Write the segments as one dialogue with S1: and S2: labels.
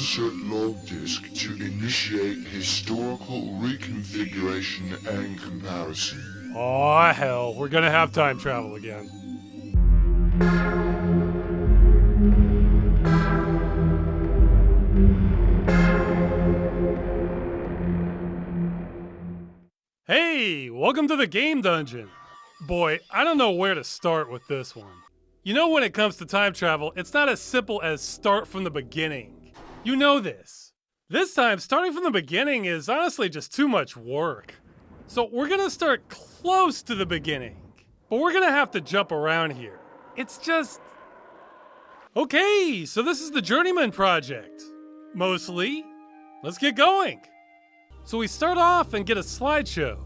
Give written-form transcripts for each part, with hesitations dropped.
S1: insert log disk to initiate historical reconfiguration and comparison.
S2: Aw, hell, we're gonna have time travel again. Hey, welcome to the Game Dungeon. Boy, I don't know where to start with this one. You know, when it comes to time travel, it's not as simple as start from the beginning. You know this. This time, starting from the beginning is honestly just too much work. So we're gonna start close to the beginning, but we're gonna have to jump around here. It's just... Okay, so this is the Journeyman Project. Mostly. Let's get going. So we start off and get a slideshow.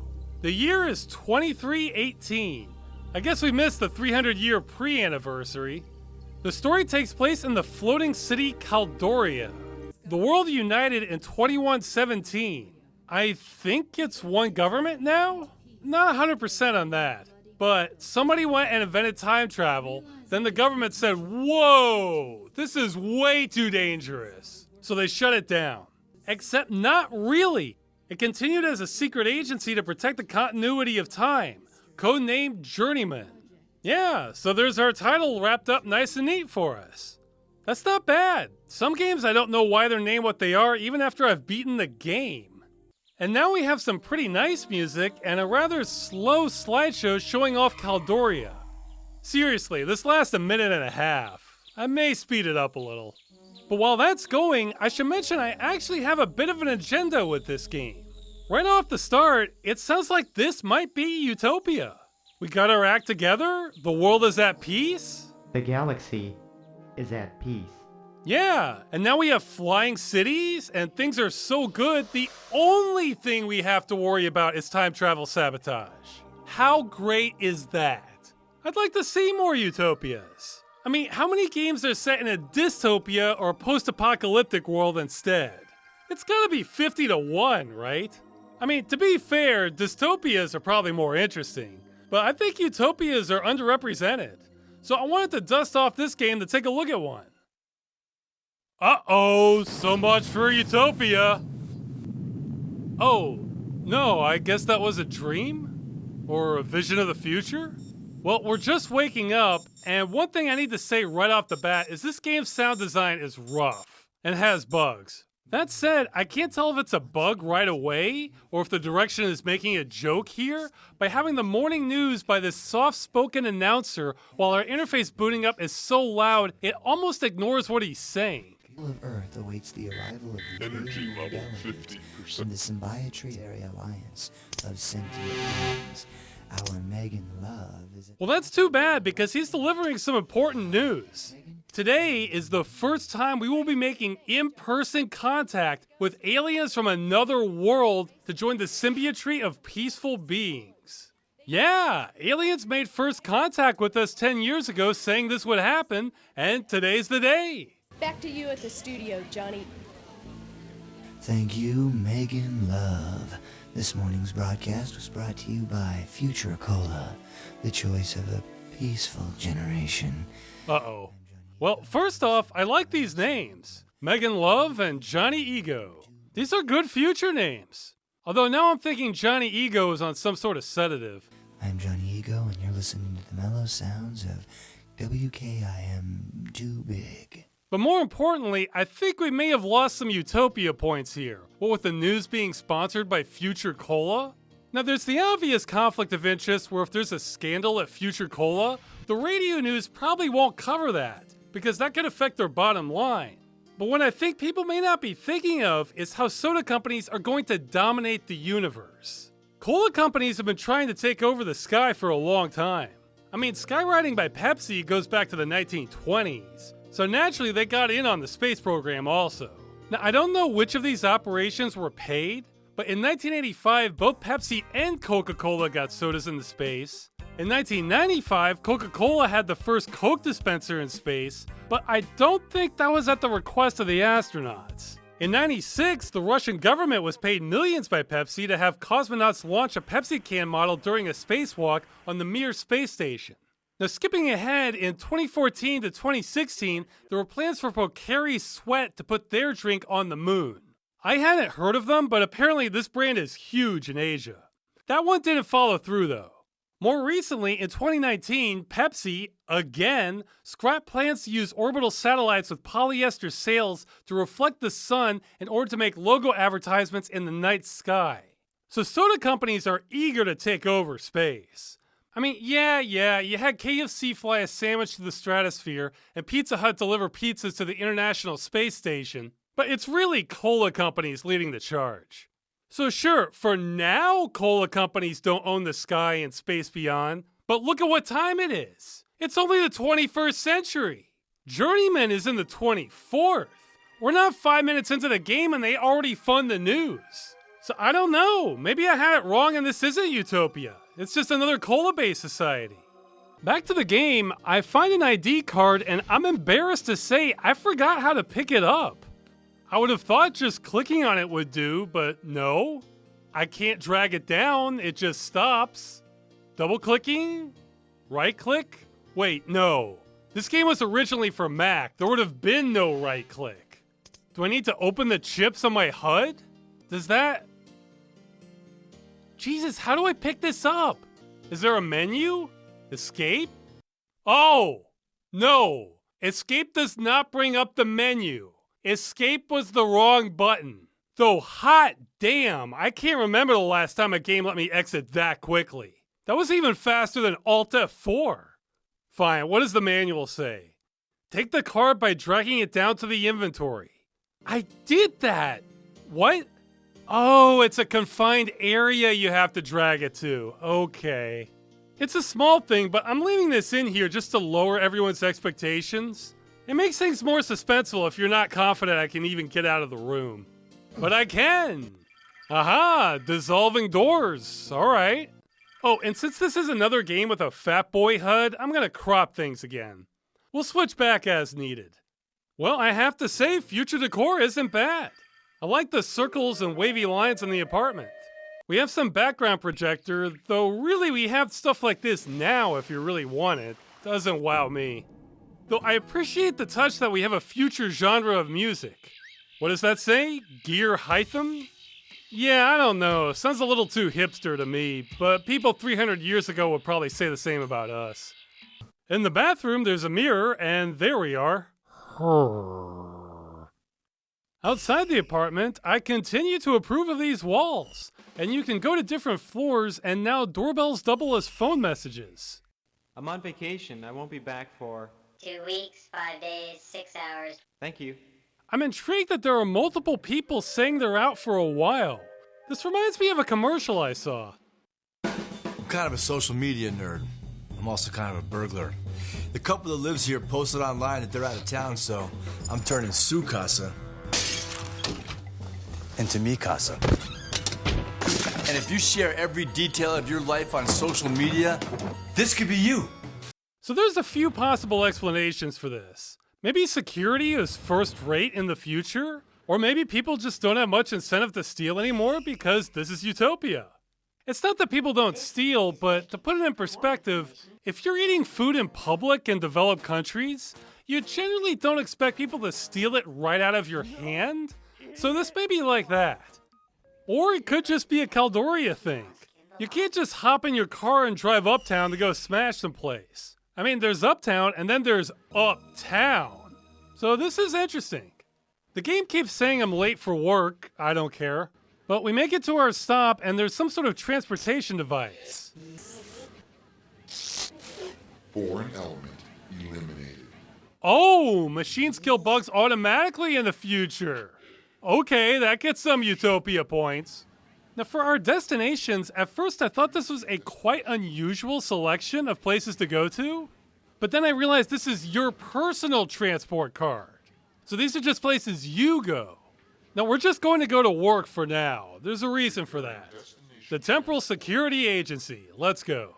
S2: The year is 2318. I guess we missed the 300-year pre-anniversary. The story takes place in the floating city Caldoria. The world united in 2117. I think it's one government now? Not 100% on that. But somebody went and invented time travel, then the government said, whoa, this is way too dangerous. So they shut it down. Except not really. It continued as a secret agency to protect the continuity of time. Codenamed Journeyman. Yeah, so there's our title wrapped up nice and neat for us. That's not bad. Some games I don't know why they're named what they are even after I've beaten the game. And now we have some pretty nice music and a rather slow slideshow showing off Caldoria. Seriously, this lasts a minute and a half. I may speed it up a little. But while that's going, I should mention I actually have a bit of an agenda with this game. Right off the start, it sounds like this might be utopia. We got our act together? The world is at peace?
S3: The galaxy is at peace.
S2: Yeah, and now we have flying cities, and things are so good, the only thing we have to worry about is time travel sabotage. How great is that? I'd like to see more utopias. I mean, how many games are set in a dystopia or a post-apocalyptic world instead? It's gotta be 50 to 1, right? I mean, to be fair, dystopias are probably more interesting, but I think utopias are underrepresented. So I wanted to dust off this game to take a look at one. Uh-oh, so much for utopia. Oh, no, I guess that was a dream? Or a vision of the future? Well, we're just waking up, and one thing I need to say right off the bat is this game's sound design is rough and has bugs. That said, I can't tell if it's a bug right away or if the direction is making a joke here by having the morning news by this soft-spoken announcer while our interface booting up is so loud it almost ignores what he's saying.
S4: Of Earth awaits the arrival of the
S1: Energy level
S4: galaxies
S1: 50%.
S4: from the Symbiometry Area Alliance of sentient beings. Our Megan Love is...
S2: Well, that's too bad because he's delivering some important news. Today is the first time we will be making in-person contact with aliens from another world to join the symbiometry of peaceful beings. Yeah, aliens made first contact with us 10 years ago saying this would happen, and today's the day.
S5: Back to you at the studio, Johnny.
S4: Thank you, Megan Love. This morning's broadcast was brought to you by Future Cola, the choice of a peaceful generation.
S2: Uh-oh. Well, first off, I like these names. Megan Love and Johnny Ego. These are good future names. Although now I'm thinking Johnny Ego is on some sort of sedative.
S4: I'm Johnny Ego, and you're listening to the mellow sounds of WKIM Too Big.
S2: But more importantly, I think we may have lost some utopia points here. What with the news being sponsored by Future Cola? Now there's the obvious conflict of interest where if there's a scandal at Future Cola, the radio news probably won't cover that, because that could affect their bottom line. But what I think people may not be thinking of is how soda companies are going to dominate the universe. Cola companies have been trying to take over the sky for a long time. I mean, skywriting by Pepsi goes back to the 1920s, so naturally they got in on the space program also. Now, I don't know which of these operations were paid, but in 1985, both Pepsi and Coca-Cola got sodas into space. In 1995, Coca-Cola had the first Coke dispenser in space, but I don't think that was at the request of the astronauts. In 96, the Russian government was paid millions by Pepsi to have cosmonauts launch a Pepsi can model during a spacewalk on the Mir space station. Now, skipping ahead, in 2014 to 2016, there were plans for Pocari Sweat to put their drink on the moon. I hadn't heard of them, but apparently this brand is huge in Asia. That one didn't follow through though. More recently, in 2019, Pepsi, again, scrapped plans to use orbital satellites with polyester sails to reflect the sun in order to make logo advertisements in the night sky. So soda companies are eager to take over space. I mean, yeah, you had KFC fly a sandwich to the stratosphere and Pizza Hut deliver pizzas to the International Space Station, but it's really cola companies leading the charge. So sure, for now, cola companies don't own the sky and space beyond, but look at what time it is. It's only the 21st century. Journeyman is in the 24th. We're not 5 minutes into the game and they already fund the news. So I don't know, maybe I had it wrong and this isn't Utopia. It's just another cola-based society. Back to the game, I find an ID card and I'm embarrassed to say I forgot how to pick it up. I would have thought just clicking on it would do, but no. I can't drag it down, it just stops. Double clicking? Right click? Wait, no. This game was originally for Mac, there would have been no right click. Do I need to open the chips on my HUD? Does that... Jesus, how do I pick this up? Is there a menu? Escape? Oh! No! Escape does not bring up the menu. Escape was the wrong button. Though hot damn, I can't remember the last time a game let me exit that quickly. That was even faster than Alt F4. Fine, what does the manual say? Take the card by dragging it down to the inventory. I did that! What? Oh, it's a confined area you have to drag it to. Okay. It's a small thing, but I'm leaving this in here just to lower everyone's expectations. It makes things more suspenseful if you're not confident I can even get out of the room. But I can! Aha! Dissolving doors. Alright. Oh, and since this is another game with a Fat Boy HUD, I'm gonna crop things again. We'll switch back as needed. Well, I have to say, future decor isn't bad. I like the circles and wavy lines in the apartment. We have some background projector, though really we have stuff like this now if you really want it. Doesn't wow me. Though I appreciate the touch that we have a future genre of music. What does that say? Gear Hytham? Yeah, I don't know. Sounds a little too hipster to me, but people 300 years ago would probably say the same about us. In the bathroom, there's a mirror, and there we are. Outside the apartment, I continue to approve of these walls, and you can go to different floors, and now doorbells double as phone messages.
S6: I'm on vacation. I won't be back for...
S7: 2 weeks, 5 days, 6 hours.
S6: Thank you.
S2: I'm intrigued that there are multiple people saying they're out for a while. This reminds me of a commercial I saw.
S8: I'm kind of a social media nerd. I'm also kind of a burglar. The couple that lives here posted online that they're out of town, so I'm turning su casa into mi casa. And if you share every detail of your life on social media, this could be you.
S2: So there's a few possible explanations for this. Maybe security is first rate in the future? Or maybe people just don't have much incentive to steal anymore because this is Utopia. It's not that people don't steal, but to put it in perspective, if you're eating food in public in developed countries, you generally don't expect people to steal it right out of your hand. So this may be like that. Or it could just be a Caldoria thing. You can't just hop in your car and drive uptown to go smash someplace. I mean, there's uptown and then there's uptown. So this is interesting. The game keeps saying I'm late for work. I don't care. But we make it to our stop and there's some sort of transportation device.
S1: Foreign element eliminated.
S2: Oh, machines kill bugs automatically in the future. Okay, that gets some Utopia points. Now for our destinations, at first I thought this was a quite unusual selection of places to go to, but then I realized this is your personal transport card. So these are just places you go. Now we're just going to go to work for now. There's a reason for that. The Temporal Security Agency. Let's go.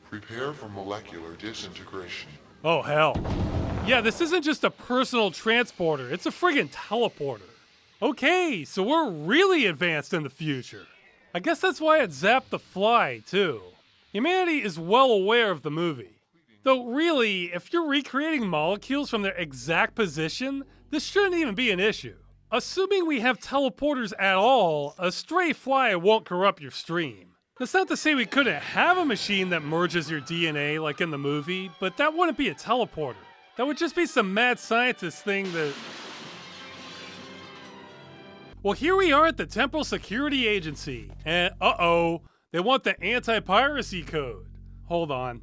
S1: Prepare for molecular disintegration.
S2: Oh hell. Yeah, this isn't just a personal transporter, it's a friggin' teleporter. Okay, so we're really advanced in the future. I guess that's why it zapped the fly, too. Humanity is well aware of the movie. Though really, if you're recreating molecules from their exact position, this shouldn't even be an issue. Assuming we have teleporters at all, a stray fly won't corrupt your stream. That's not to say we couldn't have a machine that merges your DNA like in the movie, but that wouldn't be a teleporter. That would just be some mad scientist thing that... Well, here we are at the Temporal Security Agency, and uh-oh, they want the anti-piracy code. Hold on.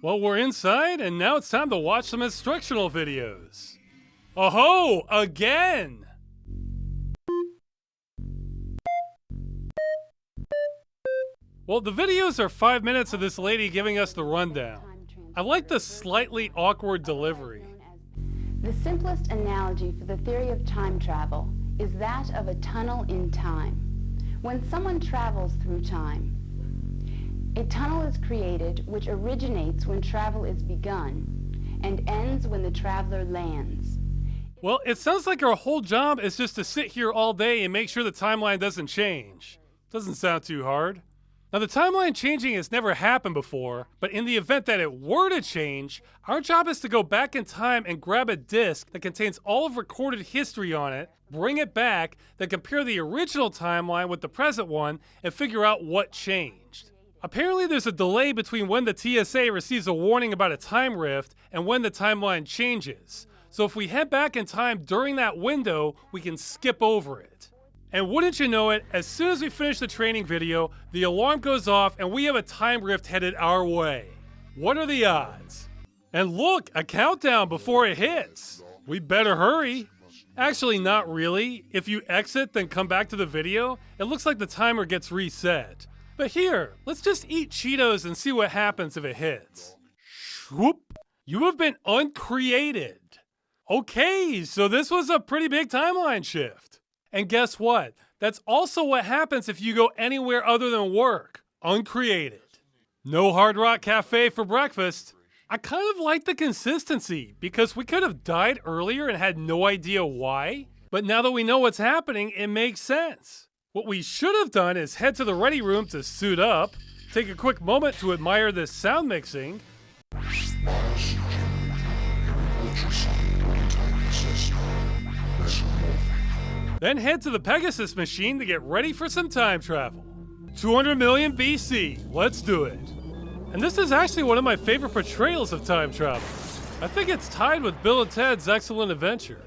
S2: Well, we're inside, and now it's time to watch some instructional videos. Oh-ho! Again! Well, the videos are 5 minutes of this lady giving us the rundown. I like the slightly awkward delivery.
S9: The simplest analogy for the theory of time travel is that of a tunnel in time. When someone travels through time, a tunnel is created which originates when travel is begun and ends when the traveler lands.
S2: Well, it sounds like our whole job is just to sit here all day and make sure the timeline doesn't change. Doesn't sound too hard. Now, the timeline changing has never happened before, but in the event that it were to change, our job is to go back in time and grab a disc that contains all of recorded history on it, bring it back, then compare the original timeline with the present one, and figure out what changed. Apparently, there's a delay between when the TSA receives a warning about a time rift and when the timeline changes. So if we head back in time during that window, we can skip over it. And wouldn't you know it, as soon as we finish the training video, the alarm goes off and we have a time rift headed our way. What are the odds? And look, a countdown before it hits. We better hurry. Actually, not really. If you exit, then come back to the video, it looks like the timer gets reset. But here, let's just eat Cheetos and see what happens if it hits. Whoop! You have been uncreated. Okay, so this was a pretty big timeline shift. And guess what? That's also what happens if you go anywhere other than work. Uncreated. No Hard Rock Cafe for breakfast. I kind of like the consistency because we could have died earlier and had no idea why. But now that we know what's happening, it makes sense. What we should have done is head to the ready room to suit up, take a quick moment to admire this sound mixing, then head to the Pegasus machine to get ready for some time travel. 200 million BC, let's do it. And this is actually one of my favorite portrayals of time travel. I think it's tied with Bill and Ted's Excellent Adventure.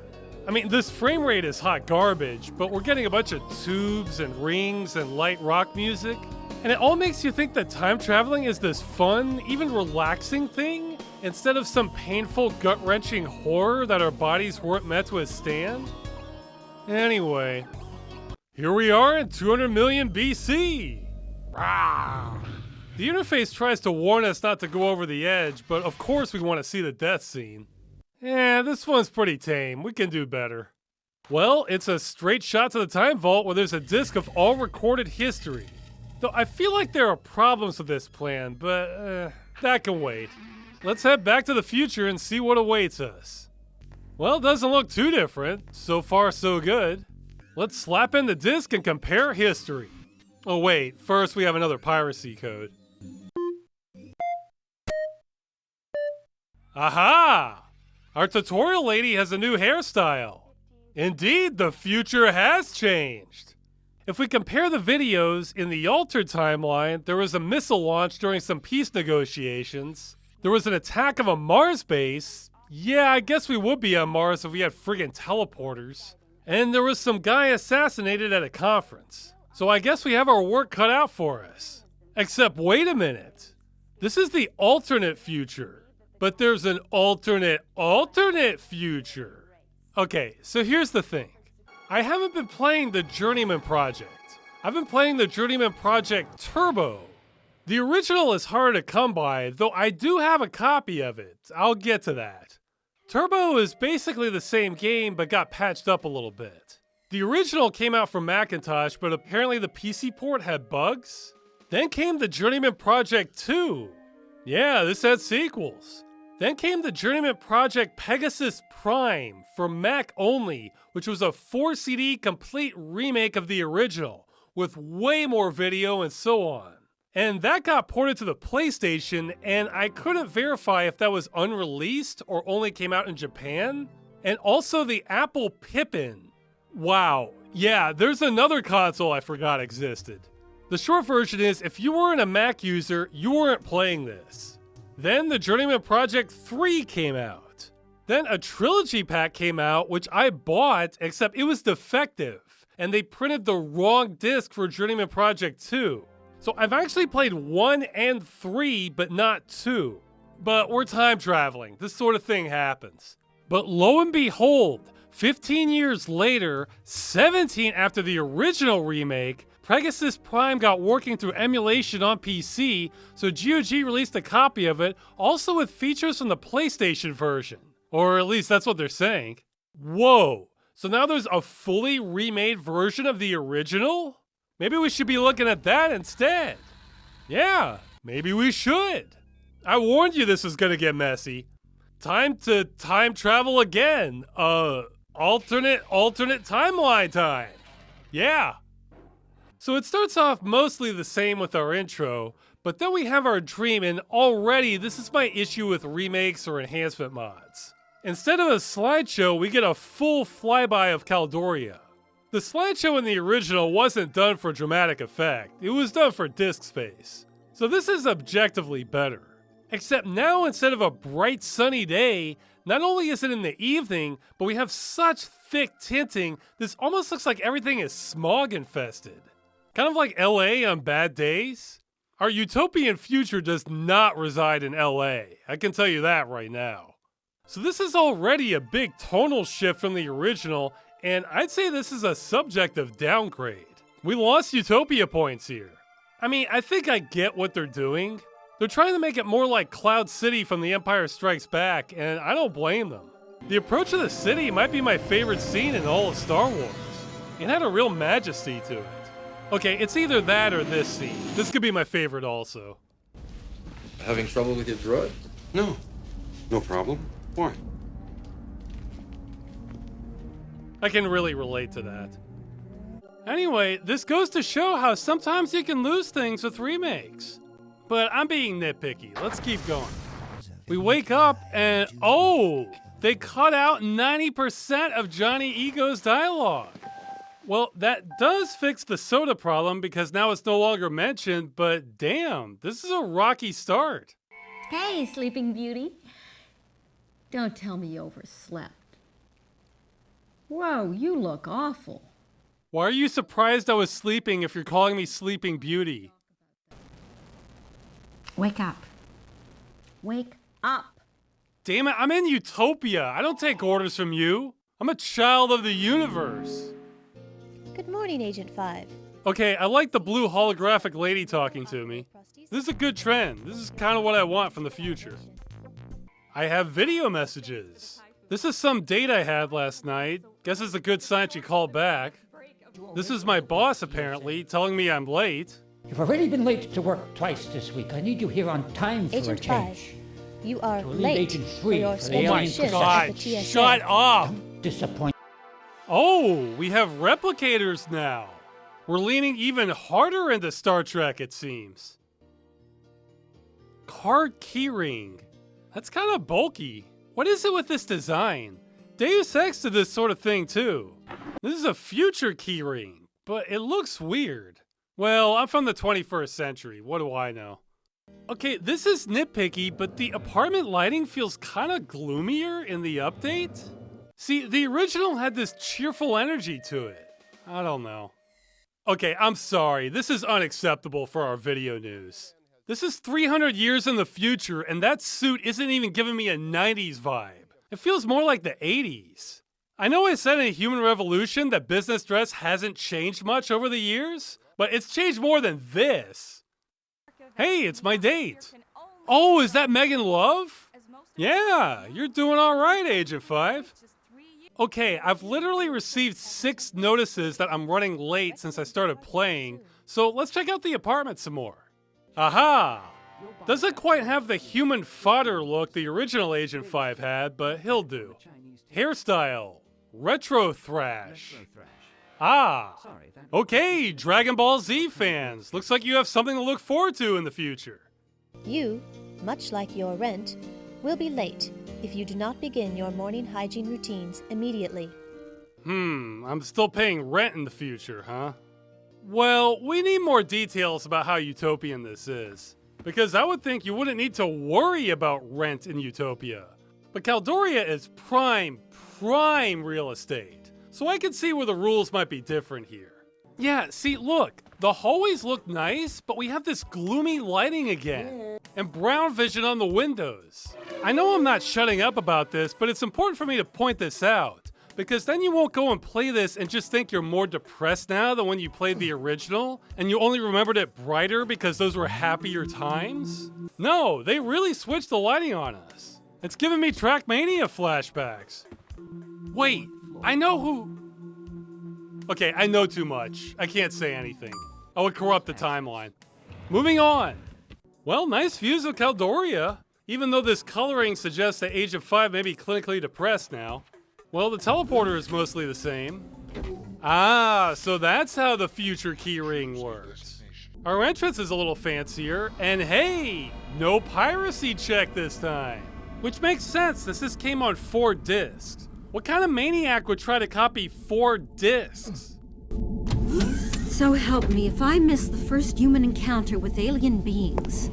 S2: I mean, this frame rate is hot garbage, but we're getting a bunch of tubes and rings and light rock music. And it all makes you think that time traveling is this fun, even relaxing thing, instead of some painful, gut-wrenching horror that our bodies weren't meant to withstand. Anyway, here we are in 200 million BC. Rah! The interface tries to warn us not to go over the edge, but of course we want to see the death scene. This one's pretty tame. We can do better. Well, it's a straight shot to the time vault where there's a disc of all recorded history. Though I feel like there are problems with this plan, but that can wait. Let's head back to the future and see what awaits us. Well, it doesn't look too different. So far, so good. Let's slap in the disc and compare history. Oh wait, first we have another piracy code. Aha! Our tutorial lady has a new hairstyle. Indeed, the future has changed. If we compare the videos, in the altered timeline, there was a missile launch during some peace negotiations. There was an attack of a Mars base. Yeah, I guess we would be on Mars if we had friggin' teleporters. And there was some guy assassinated at a conference. So I guess we have our work cut out for us. Except wait a minute. This is the alternate future. But there's an alternate future. Okay, so here's the thing. I haven't been playing the Journeyman Project. I've been playing the Journeyman Project Turbo. The original is hard to come by, though I do have a copy of it. I'll get to that. Turbo is basically the same game, but got patched up a little bit. The original came out for Macintosh, but apparently the PC port had bugs. Then came the Journeyman Project 2. Yeah, this had sequels. Then came the Journeyman Project Pegasus Prime for Mac only, which was a 4 CD complete remake of the original, with way more video and so on. And that got ported to the PlayStation, and I couldn't verify if that was unreleased or only came out in Japan. And also the Apple Pippin. Wow, yeah, there's another console I forgot existed. The short version is, if you weren't a Mac user, you weren't playing this. Then the Journeyman Project 3 came out. Then a trilogy pack came out, which I bought, except it was defective, and they printed the wrong disc for Journeyman Project 2. So I've actually played 1 and 3, but not 2. But we're time traveling. This sort of thing happens. But lo and behold, 15 years later, 17 after the original remake, Pegasus Prime got working through emulation on PC, so GOG released a copy of it, also with features from the PlayStation version. Or at least that's what they're saying. Whoa, so now there's a fully remade version of the original? Maybe we should be looking at that instead. Yeah, maybe we should. I warned you this was gonna get messy. Time to time travel again. Alternate timeline time. Yeah. So it starts off mostly the same with our intro, but then we have our dream, and already this is my issue with remakes or enhancement mods. Instead of a slideshow, we get a full flyby of Caldoria. The slideshow in the original wasn't done for dramatic effect, it was done for disk space. So this is objectively better. Except now, instead of a bright sunny day, not only is it in the evening, but we have such thick tinting, this almost looks like everything is smog infested. Kind of like LA on bad days. Our utopian future does not reside in LA, I can tell you that right now. So this is already a big tonal shift from the original, and I'd say this is a subjective downgrade. We lost Utopia points here. I mean, I think I get what they're doing. They're trying to make it more like Cloud City from The Empire Strikes Back, and I don't blame them. The approach of the city might be my favorite scene in all of Star Wars. It had a real majesty to it. Okay, it's either that or this scene. This could be my favorite also.
S10: Having trouble with your droid? No. No problem. Why?
S2: I can really relate to that. Anyway, this goes to show how sometimes you can lose things with remakes. But I'm being nitpicky. Let's keep going. We wake up and, oh, they cut out 90% of Johnny Ego's dialogue. Well, that does fix the soda problem because now it's no longer mentioned, but damn, this is a rocky start.
S11: Hey, Sleeping Beauty. Don't tell me you overslept. Whoa, you look awful.
S2: Why are you surprised I was sleeping if you're calling me Sleeping Beauty?
S11: Wake up. Wake up.
S2: Damn it, I'm in Utopia. I don't take orders from you. I'm a child of the universe.
S5: Good morning, Agent 5.
S2: Okay, I like the blue holographic lady talking to me. This is a good trend. This is kind of what I want from the future. I have video messages. This is some date I had last night. Guess it's a good sign she called back. This is my boss, apparently, telling me I'm late.
S12: You've already been late to work twice this week. I need you here on time for
S5: Agent
S12: a change.
S5: 5, you are late
S12: Agent
S5: for
S12: 3
S5: your
S12: for the
S5: scheduled
S12: alien
S5: shift
S2: God,
S5: at the TSA.
S2: shut up!
S12: Disappoint.
S2: Oh, we have replicators now. We're leaning even harder into Star Trek, it seems. Card keyring. That's kind of bulky. What is it with this design? Deus Ex did this sort of thing too. This is a future keyring, but it looks weird. Well, I'm from the 21st century. What do I know? Okay, this is nitpicky, but the apartment lighting feels kind of gloomier in the update. See, the original had this cheerful energy to it. I don't know. Okay, I'm sorry. This is unacceptable for our video news. This is 300 years in the future, and that suit isn't even giving me a 90s vibe. It feels more like the 80s. I know I said in Human Revolution that business dress hasn't changed much over the years, but it's changed more than this. Hey, it's my date. Oh, is that Megan Love? Yeah, you're doing all right, Agent 5. Okay, I've literally received 6 notices that I'm running late since I started playing, so let's check out the apartment some more. Aha! Doesn't quite have the human fodder look the original Agent 5 had, but he'll do. Hairstyle, retro thrash. Ah, okay, Dragon Ball Z fans. Looks like you have something to look forward to in the future.
S5: You, much like your rent, will be late if you do not begin your morning hygiene routines immediately.
S2: I'm still paying rent in the future, huh? Well, we need more details about how utopian this is. Because I would think you wouldn't need to worry about rent in Utopia. But Caldoria is prime real estate. So I can see where the rules might be different here. Yeah, see, look, the hallways look nice, but we have this gloomy lighting again. And brown vision on the windows. I know I'm not shutting up about this, but it's important for me to point this out. Because then you won't go and play this and just think you're more depressed now than when you played the original, and you only remembered it brighter because those were happier times. No, they really switched the lighting on us. It's giving me Trackmania flashbacks. Wait, I know who... Okay, I know too much. I can't say anything. I would corrupt the timeline. Moving on. Well, nice views of Caldoria, even though this coloring suggests that Agent 5 may be clinically depressed now. Well, the teleporter is mostly the same. Ah, so that's how the future keyring works. Our entrance is a little fancier, and hey, no piracy check this time. Which makes sense since this came on 4 discs. What kind of maniac would try to copy 4 discs?
S11: So help me if I miss the first human encounter with alien beings.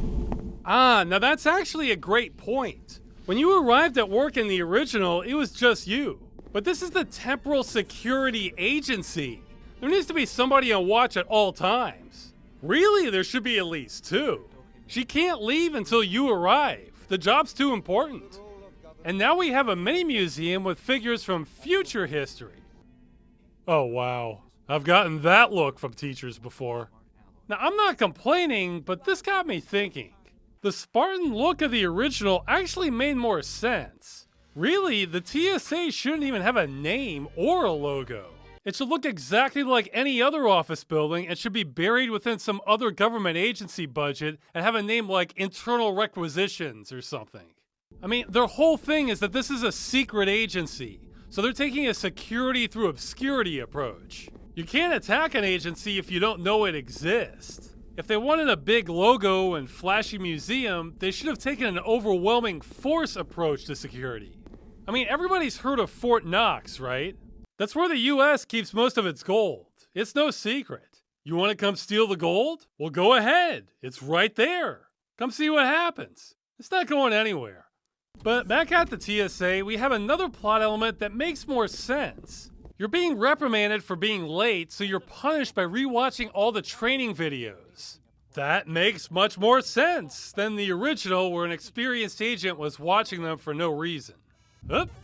S2: Ah, now that's actually a great point. When you arrived at work in the original, it was just you. But this is the Temporal Security Agency. There needs to be somebody on watch at all times. Really, there should be at least 2. She can't leave until you arrive. The job's too important. And now we have a mini-museum with figures from future history. Oh wow, I've gotten that look from teachers before. Now I'm not complaining, but this got me thinking. The Spartan look of the original actually made more sense. Really, the TSA shouldn't even have a name or a logo. It should look exactly like any other office building and should be buried within some other government agency budget and have a name like Internal Requisitions or something. I mean, their whole thing is that this is a secret agency, so they're taking a security through obscurity approach. You can't attack an agency if you don't know it exists. If they wanted a big logo and flashy museum, they should have taken an overwhelming force approach to security. I mean, everybody's heard of Fort Knox, right? That's where the US keeps most of its gold. It's no secret. You want to come steal the gold? Well, go ahead. It's right there. Come see what happens. It's not going anywhere. But back at the TSA, we have another plot element that makes more sense. You're being reprimanded for being late, so you're punished by rewatching all the training videos. That makes much more sense than the original where an experienced agent was watching them for no reason.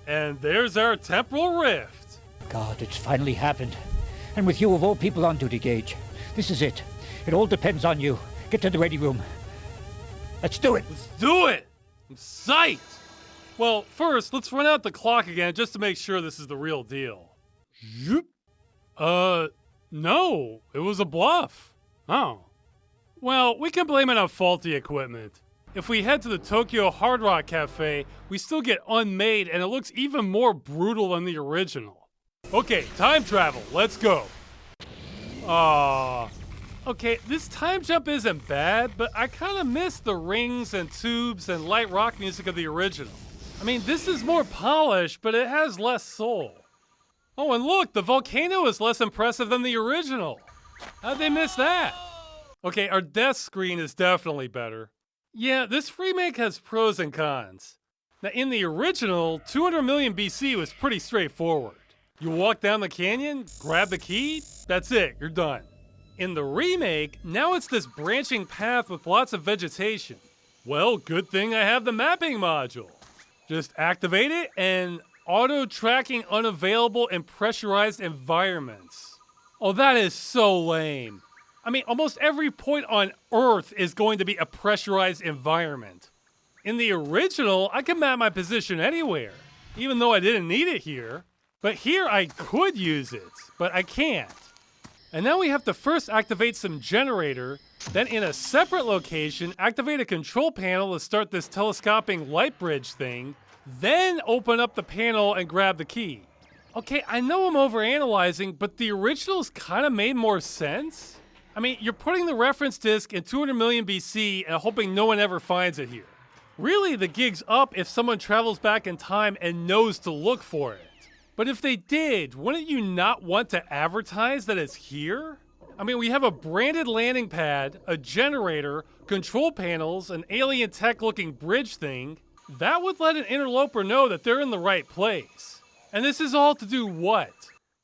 S2: And there's our temporal rift.
S12: God, it's finally happened. And with you of all people on duty, Gage. This is it. It all depends on you. Get to the ready room. Let's do it.
S2: Let's do it. I'm psyched. Well, first, let's run out the clock again just to make sure this is the real deal. No, it was a bluff. Oh. Well, we can blame it on faulty equipment. If we head to the Tokyo Hard Rock Cafe, we still get unmade and it looks even more brutal than the original. Okay, time travel, let's go. Okay, this time jump isn't bad, but I kind of miss the rings and tubes and light rock music of the original. I mean, this is more polished, but it has less soul. Oh, and look, the volcano is less impressive than the original. How'd they miss that? Okay, our death screen is definitely better. Yeah, this remake has pros and cons. Now, in the original, 200 million BC was pretty straightforward. You walk down the canyon, grab the key, that's it, you're done. In the remake, now it's this branching path with lots of vegetation. Well, good thing I have the mapping module. Just activate it and auto-tracking unavailable in pressurized environments. Oh, that is so lame. I mean, almost every point on Earth is going to be a pressurized environment. In the original, I can map my position anywhere, even though I didn't need it here. But here I could use it, but I can't. And now we have to first activate some generator, Then in a separate location, activate a control panel to start this telescoping light bridge thing, then open up the panel and grab the key. Okay, I know I'm overanalyzing, but the originals kind of made more sense. I mean, you're putting the reference disk in 200 million BC and hoping no one ever finds it here. Really, the gig's up if someone travels back in time and knows to look for it. But if they did, wouldn't you not want to advertise that it's here? I mean, we have a branded landing pad, a generator, control panels, an alien tech-looking bridge thing. That would let an interloper know that they're in the right place. And this is all to do what?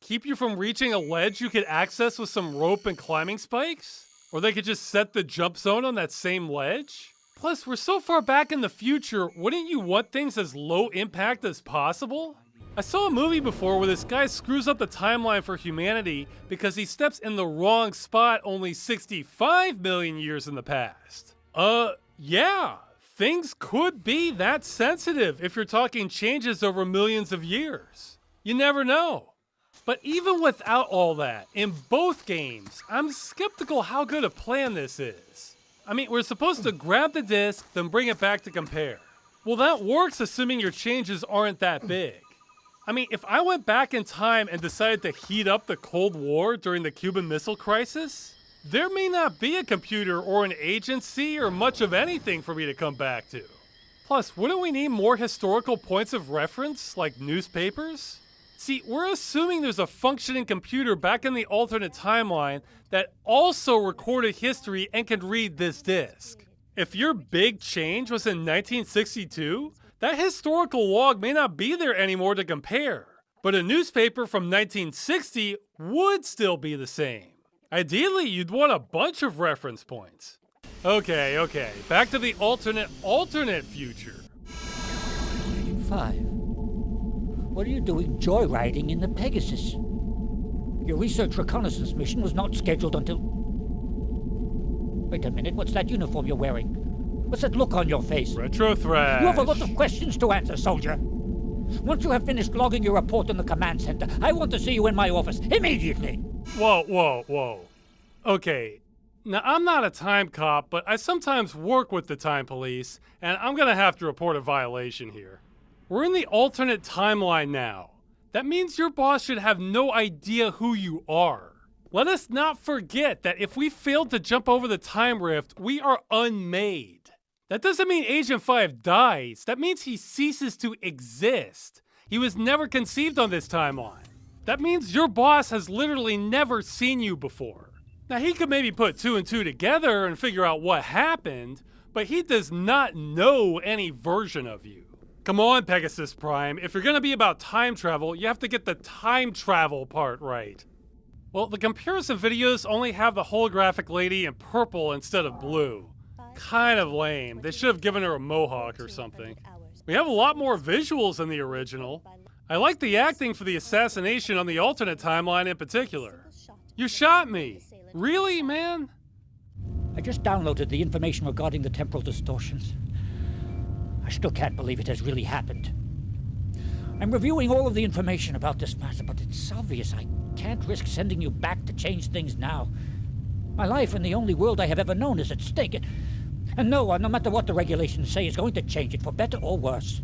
S2: Keep you from reaching a ledge you could access with some rope and climbing spikes? Or they could just set the jump zone on that same ledge? Plus, we're so far back in the future, wouldn't you want things as low impact as possible? I saw a movie before where this guy screws up the timeline for humanity because he steps in the wrong spot only 65 million years in the past. Yeah. Things could be that sensitive if you're talking changes over millions of years. You never know. But even without all that, in both games, I'm skeptical how good a plan this is. I mean, we're supposed to grab the disc, then bring it back to compare. Well, that works assuming your changes aren't that big. I mean, if I went back in time and decided to heat up the Cold War during the Cuban Missile Crisis, there may not be a computer or an agency or much of anything for me to come back to. Plus, wouldn't we need more historical points of reference, like newspapers? See, we're assuming there's a functioning computer back in the alternate timeline that also recorded history and can read this disc. If your big change was in 1962, that historical log may not be there anymore to compare, but a newspaper from 1960 would still be the same. Ideally, you'd want a bunch of reference points. Okay, back to the alternate future.
S12: 5. What are you doing joyriding in the Pegasus? Your research reconnaissance mission was not scheduled until... Wait a minute, what's that uniform you're wearing? What's that look on your face?
S2: Retro thrash.
S12: You have a lot of questions to answer, soldier. Once you have finished logging your report in the command center, I want to see you in my office immediately.
S2: Whoa. Okay, now I'm not a time cop, but I sometimes work with the time police, and I'm gonna have to report a violation here. We're in the alternate timeline now. That means your boss should have no idea who you are. Let us not forget that if we failed to jump over the time rift, we are unmade. That doesn't mean Agent 5 dies. That means he ceases to exist. He was never conceived on this timeline. That means your boss has literally never seen you before. Now, he could maybe put 2 and 2 together and figure out what happened, but he does not know any version of you. Come on, Pegasus Prime. If you're going to be about time travel, you have to get the time travel part right. Well, the comparison videos only have the holographic lady in purple instead of blue. Kind of lame. They should have given her a mohawk or something. We have a lot more visuals than the original. I like the acting for the assassination on the alternate timeline in particular. You shot me. Really, man?
S12: I just downloaded the information regarding the temporal distortions. I still can't believe it has really happened. I'm reviewing all of the information about this matter, but it's obvious I can't risk sending you back to change things now. My life in the only world I have ever known is at stake. And no one, no matter what the regulations say, is going to change it for better or worse.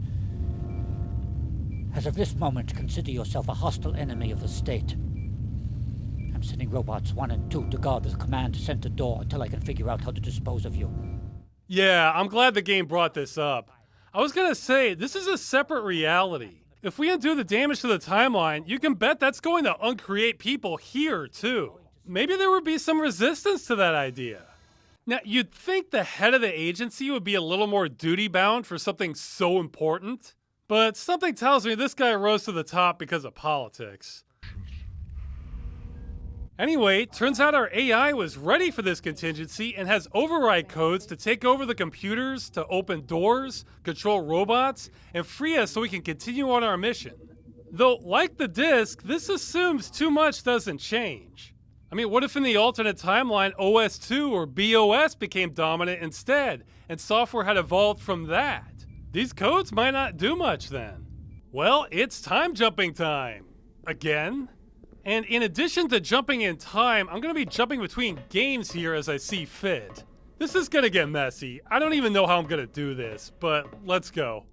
S12: As of this moment, consider yourself a hostile enemy of the state. I'm sending robots 1 and 2 to guard the command center door until I can figure out how to dispose of you.
S2: Yeah, I'm glad the game brought this up. I was gonna say, this is a separate reality. If we undo the damage to the timeline, you can bet that's going to uncreate people here, too. Maybe there would be some resistance to that idea. Now, you'd think the head of the agency would be a little more duty-bound for something so important, but something tells me this guy rose to the top because of politics. Anyway, turns out our AI was ready for this contingency and has override codes to take over the computers, to open doors, control robots, and free us so we can continue on our mission. Though, like the disc, this assumes too much doesn't change. I mean, what if in the alternate timeline OS2 or BOS became dominant instead, and software had evolved from that? These codes might not do much then. Well, it's time jumping time. Again? And in addition to jumping in time, I'm going to be jumping between games here as I see fit. This is going to get messy. I don't even know how I'm going to do this, but let's go.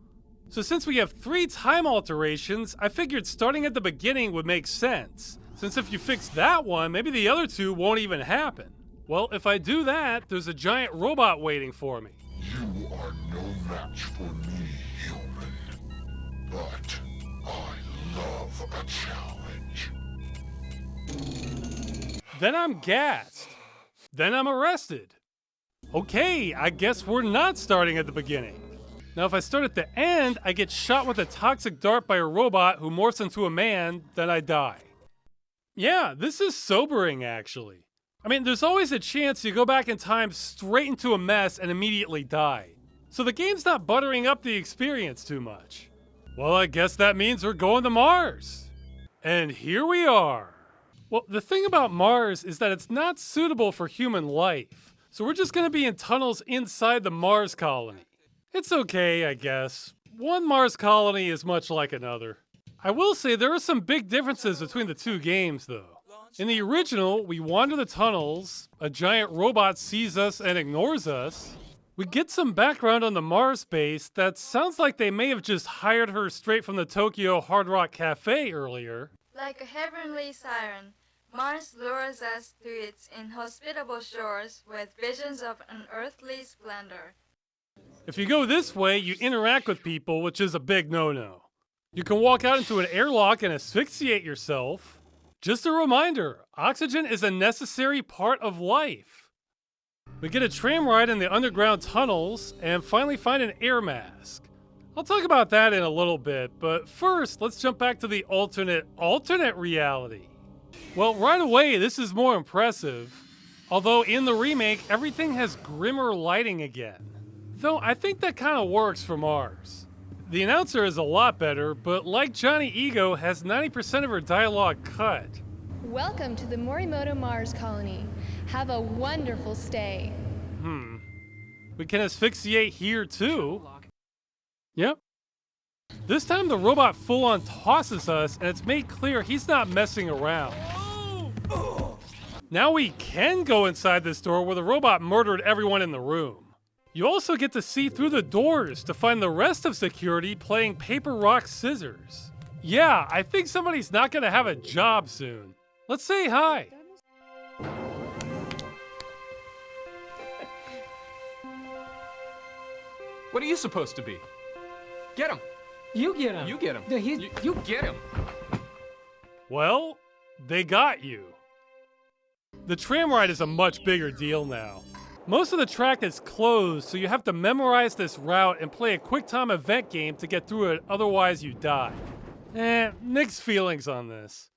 S2: So since we have 3 time alterations, I figured starting at the beginning would make sense. Since if you fix that one, maybe the other 2 won't even happen. Well, if I do that, there's a giant robot waiting for me.
S1: You are no match for me, human. But I love a challenge.
S2: Then I'm gassed. Then I'm arrested. Okay, I guess we're not starting at the beginning. Now if I start at the end, I get shot with a toxic dart by a robot who morphs into a man, then I die. Yeah, this is sobering actually. I mean, there's always a chance you go back in time straight into a mess and immediately die. So the game's not buttering up the experience too much. Well, I guess that means we're going to Mars. And here we are. Well, the thing about Mars is that it's not suitable for human life. So we're just going to be in tunnels inside the Mars colony. It's okay, I guess. One Mars colony is much like another. I will say there are some big differences between the 2 games, though. In the original, we wander the tunnels, a giant robot sees us and ignores us. We get some background on the Mars base that sounds like they may have just hired her straight from the Tokyo Hard Rock Cafe earlier.
S13: Like a heavenly siren, Mars lures us to its inhospitable shores with visions of unearthly splendor.
S2: If you go this way, you interact with people, which is a big no-no. You can walk out into an airlock and asphyxiate yourself. Just a reminder, oxygen is a necessary part of life. We get a tram ride in the underground tunnels and finally find an air mask. I'll talk about that in a little bit, but first, let's jump back to the alternate reality. Well, right away, this is more impressive. Although in the remake, everything has grimmer lighting again. Though I think that kind of works for Mars. The announcer is a lot better, but like Johnny Ego, has 90% of her dialogue cut.
S14: Welcome to the Morimoto Mars colony. Have a wonderful stay.
S2: We can asphyxiate here too. Yep. This time the robot full-on tosses us, and it's made clear he's not messing around. Now we can go inside this door where the robot murdered everyone in the room. You also get to see through the doors to find the rest of security playing paper, rock, scissors. Yeah, I think somebody's not gonna have a job soon. Let's say hi.
S15: What are you supposed to be? Get him.
S16: You get him.
S15: You get him.
S16: No,
S15: you get him.
S2: Well, they got you. The tram ride is a much bigger deal now. Most of the track is closed, so you have to memorize this route and play a quick-time event game to get through it, otherwise you die. Mixed feelings on this.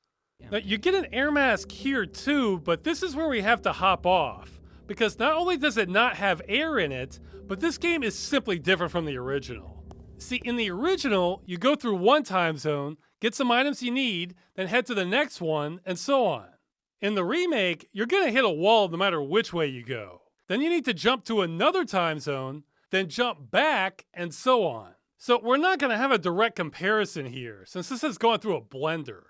S2: Now, you get an air mask here too, but this is where we have to hop off. Because not only does it not have air in it, but this game is simply different from the original. See, in the original, you go through one time zone, get some items you need, then head to the next one, and so on. In the remake, you're gonna hit a wall no matter which way you go. Then you need to jump to another time zone, then jump back, and so on. So we're not gonna have a direct comparison here, since this is going through a blender.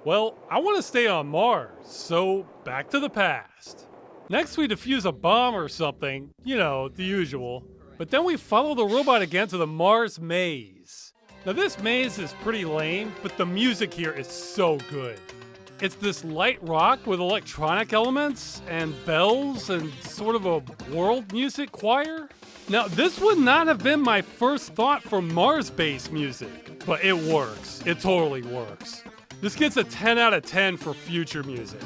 S2: Well, I wanna stay on Mars, so back to the past. Next we defuse a bomb or something, you know, the usual. But then we follow the robot again to the Mars maze. Now this maze is pretty lame, but the music here is so good. It's this light rock with electronic elements and bells and sort of a world music choir. Now this would not have been my first thought for Mars-based music, but it works. It totally works. This gets a 10 out of 10 for future music.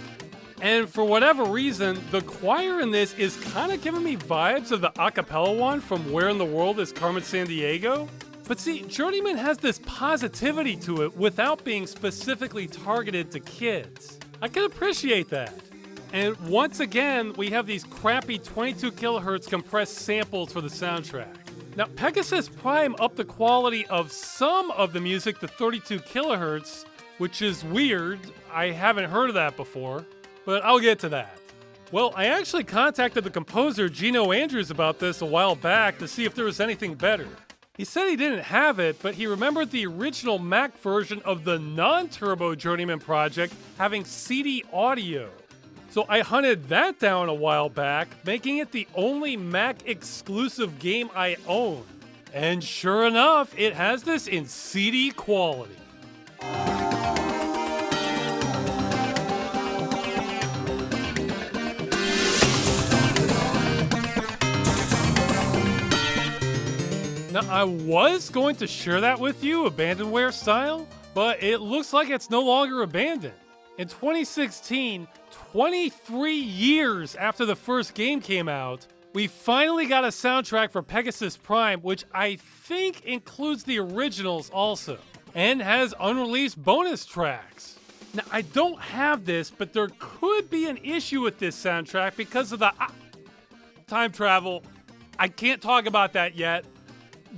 S2: And for whatever reason, the choir in this is kind of giving me vibes of the a cappella one from Where in the World is Carmen Sandiego? But see, Journeyman has this positivity to it without being specifically targeted to kids. I can appreciate that. And once again, we have these crappy 22 kilohertz compressed samples for the soundtrack. Now, Pegasus Prime upped the quality of some of the music to 32 kilohertz, which is weird. I haven't heard of that before, but I'll get to that. Well, I actually contacted the composer Gino Andrews about this a while back to see if there was anything better. He said he didn't have it, but he remembered the original Mac version of the non-turbo Journeyman Project having CD audio. So I hunted that down a while back, making it the only Mac exclusive game I own. And sure enough, it has this in CD quality. Now, I was going to share that with you, abandonware style, but it looks like it's no longer abandoned. In 2016, 23 years after the first game came out, we finally got a soundtrack for Pegasus Prime, which I think includes the originals also, and has unreleased bonus tracks. Now, I don't have this, but there could be an issue with this soundtrack because of the time travel. I can't talk about that yet.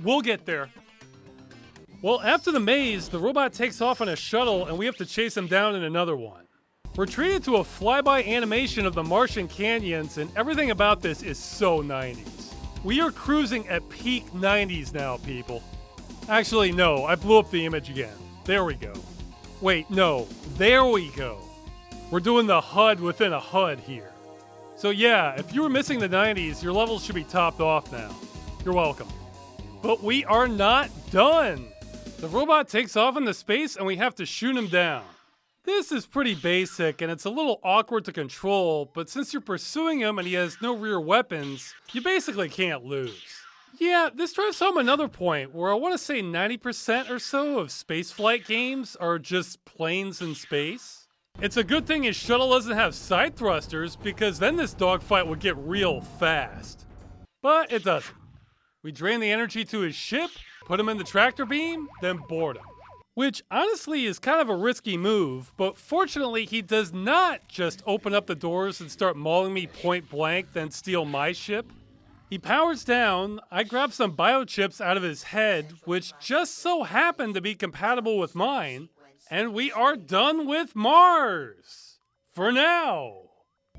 S2: We'll get there. Well, after the maze, the robot takes off on a shuttle and we have to chase him down in another one. We're treated to a flyby animation of the Martian canyons, and everything about this is so 90s. We are cruising at peak 90s now, people. Actually, no, I blew up the image again. There we go. Wait, no, there we go. We're doing the HUD within a HUD here. So yeah, if you were missing the 90s, your levels should be topped off now. You're welcome. But we are not done. The robot takes off into space and we have to shoot him down. This is pretty basic and it's a little awkward to control, but since you're pursuing him and he has no rear weapons, you basically can't lose. Yeah, this drives home another point where I want to say 90% or so of spaceflight games are just planes in space. It's a good thing his shuttle doesn't have side thrusters because then this dogfight would get real fast. But it doesn't. We drain the energy to his ship, put him in the tractor beam, then board him. Which honestly is kind of a risky move, but fortunately he does not just open up the doors and start mauling me point blank, then steal my ship. He powers down, I grab some biochips out of his head, which just so happen to be compatible with mine, and we are done with Mars! For now!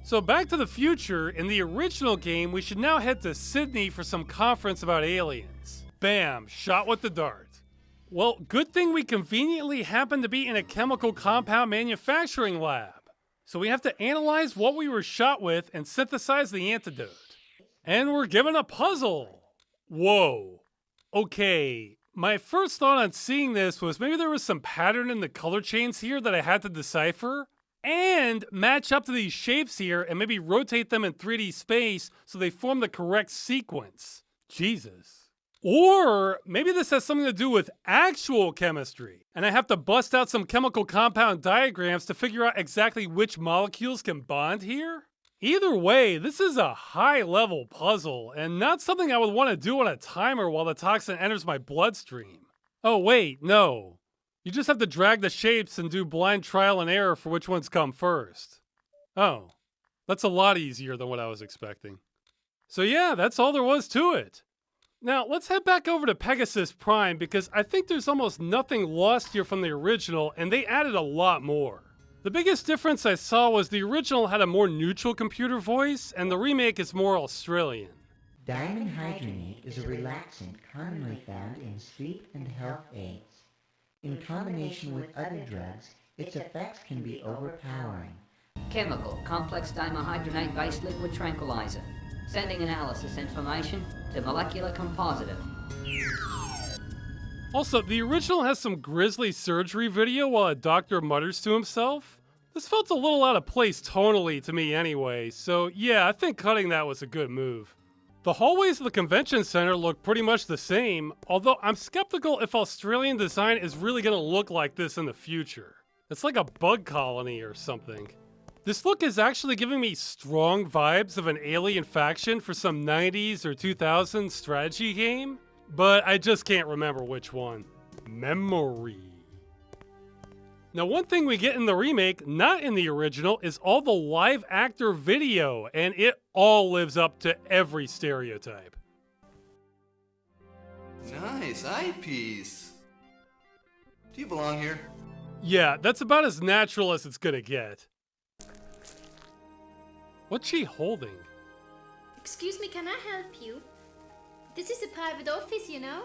S2: So back to the future, in the original game, we should now head to Sydney for some conference about aliens. Bam, shot with the dart. Well, good thing we conveniently happen to be in a chemical compound manufacturing lab. So we have to analyze what we were shot with and synthesize the antidote. And we're given a puzzle. Whoa. Okay, my first thought on seeing this was maybe there was some pattern in the color chains here that I had to decipher. And match up to these shapes here and maybe rotate them in 3D space so they form the correct sequence. Jesus. Or maybe this has something to do with actual chemistry, and I have to bust out some chemical compound diagrams to figure out exactly which molecules can bond here? Either way, this is a high-level puzzle, and not something I would want to do on a timer while the toxin enters my bloodstream. Oh wait, no. You just have to drag the shapes and do blind trial and error for which ones come first. Oh, that's a lot easier than what I was expecting. So yeah, that's all there was to it. Now, let's head back over to Pegasus Prime because I think there's almost nothing lost here from the original and they added a lot more. The biggest difference I saw was the original had a more neutral computer voice and the remake is more Australian.
S3: Diamond hydrogenate is a relaxant commonly found in sleep and health aids. In combination with other drugs, its effects can be overpowering.
S16: Chemical, complex dihydrogenate-based liquid tranquilizer. Sending analysis information to molecular compositive.
S2: Also, the original has some grisly surgery video while a doctor mutters to himself. This felt a little out of place tonally to me anyway, so yeah, I think cutting that was a good move. The hallways of the convention center look pretty much the same, although I'm skeptical if Australian design is really going to look like this in the future. It's like a bug colony or something. This look is actually giving me strong vibes of an alien faction for some 90s or 2000s strategy game, but I just can't remember which one. Memory. Now, one thing we get in the remake, not in the original, is all the live actor video, and it all lives up to every stereotype.
S17: Nice eyepiece. Do you belong here?
S2: Yeah, that's about as natural as it's gonna get. What's she holding?
S18: Excuse me, can I help you? This is a private office, you know?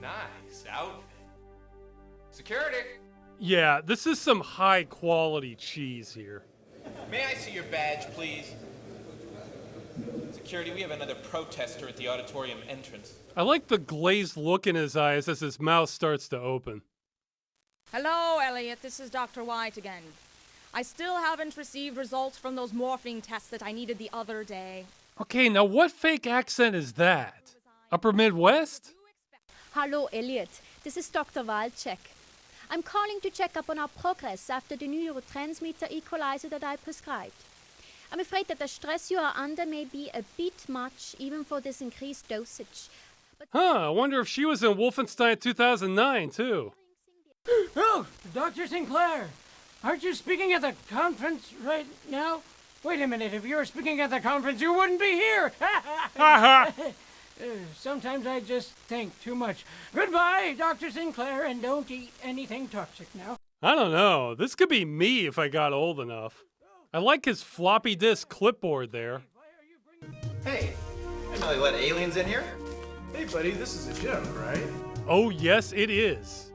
S15: Nice outfit. Security!
S2: Yeah, this is some high quality cheese here.
S18: May I see your badge, please? Security, we have another protester at the auditorium entrance.
S2: I like the glazed look in his eyes as his mouth starts to open.
S19: Hello, Elliot. This is Dr. White again. I still haven't received results from those morphine tests that I needed the other day.
S2: Okay, now what fake accent is that? Upper Midwest?
S20: Hello, Elliot. This is Dr. Walczek. I'm calling to check up on our progress after the neurotransmitter equalizer that I prescribed. I'm afraid that the stress you are under may be a bit much, even for this increased dosage.
S2: Huh, I wonder if she was in Wolfenstein 2009, too.
S12: Oh, Dr. Sinclair, aren't you speaking at the conference right now? Wait a minute, if you were speaking at the conference, you wouldn't be here! Sometimes I just think too much. Goodbye, Dr. Sinclair, and don't eat anything toxic now.
S2: I don't know. This could be me if I got old enough. I like his floppy disk clipboard there.
S21: Hey, I didn't know they let aliens in here. Hey, buddy, this is a joke, right?
S2: Oh, yes, it is.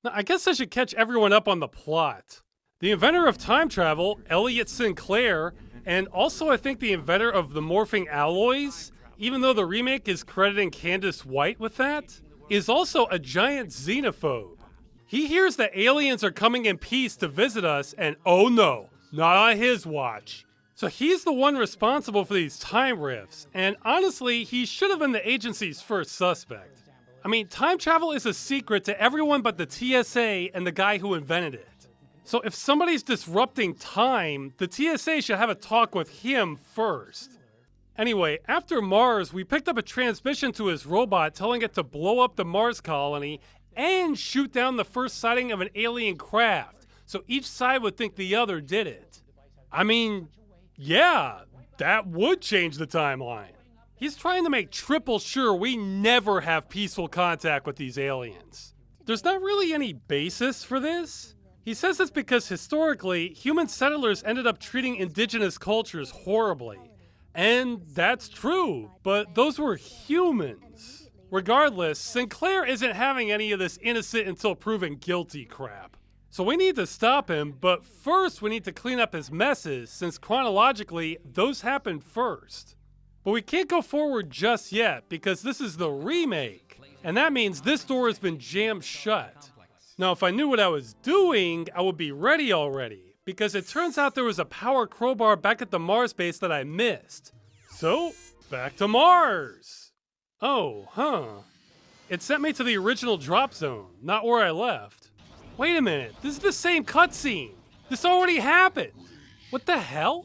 S2: Now, I guess I should catch everyone up on the plot. The inventor of time travel, Elliot Sinclair, and also I think the inventor of the morphing alloys, even though the remake is crediting Candace White with that, is also a giant xenophobe. He hears that aliens are coming in peace to visit us, and oh no, not on his watch. So he's the one responsible for these time rifts, and honestly, he should have been the agency's first suspect. I mean, time travel is a secret to everyone but the TSA and the guy who invented it. So if somebody's disrupting time, the TSA should have a talk with him first. Anyway, after Mars, we picked up a transmission to his robot telling it to blow up the Mars colony and shoot down the first sighting of an alien craft, so each side would think the other did it. I mean, yeah, that would change the timeline. He's trying to make triple sure we never have peaceful contact with these aliens. There's not really any basis for this. He says it's because historically, human settlers ended up treating indigenous cultures horribly. And that's true, but those were humans. Regardless, Sinclair isn't having any of this innocent until proven guilty crap. So we need to stop him, but first we need to clean up his messes, since chronologically, those happened first. But we can't go forward just yet, because this is the remake, and that means this door has been jammed shut. Now, if I knew what I was doing, I would be ready already, because it turns out there was a power crowbar back at the Mars base that I missed. So, back to Mars! Oh, huh. It sent me to the original drop zone, not where I left. Wait a minute, this is the same cutscene! This already happened! What the hell?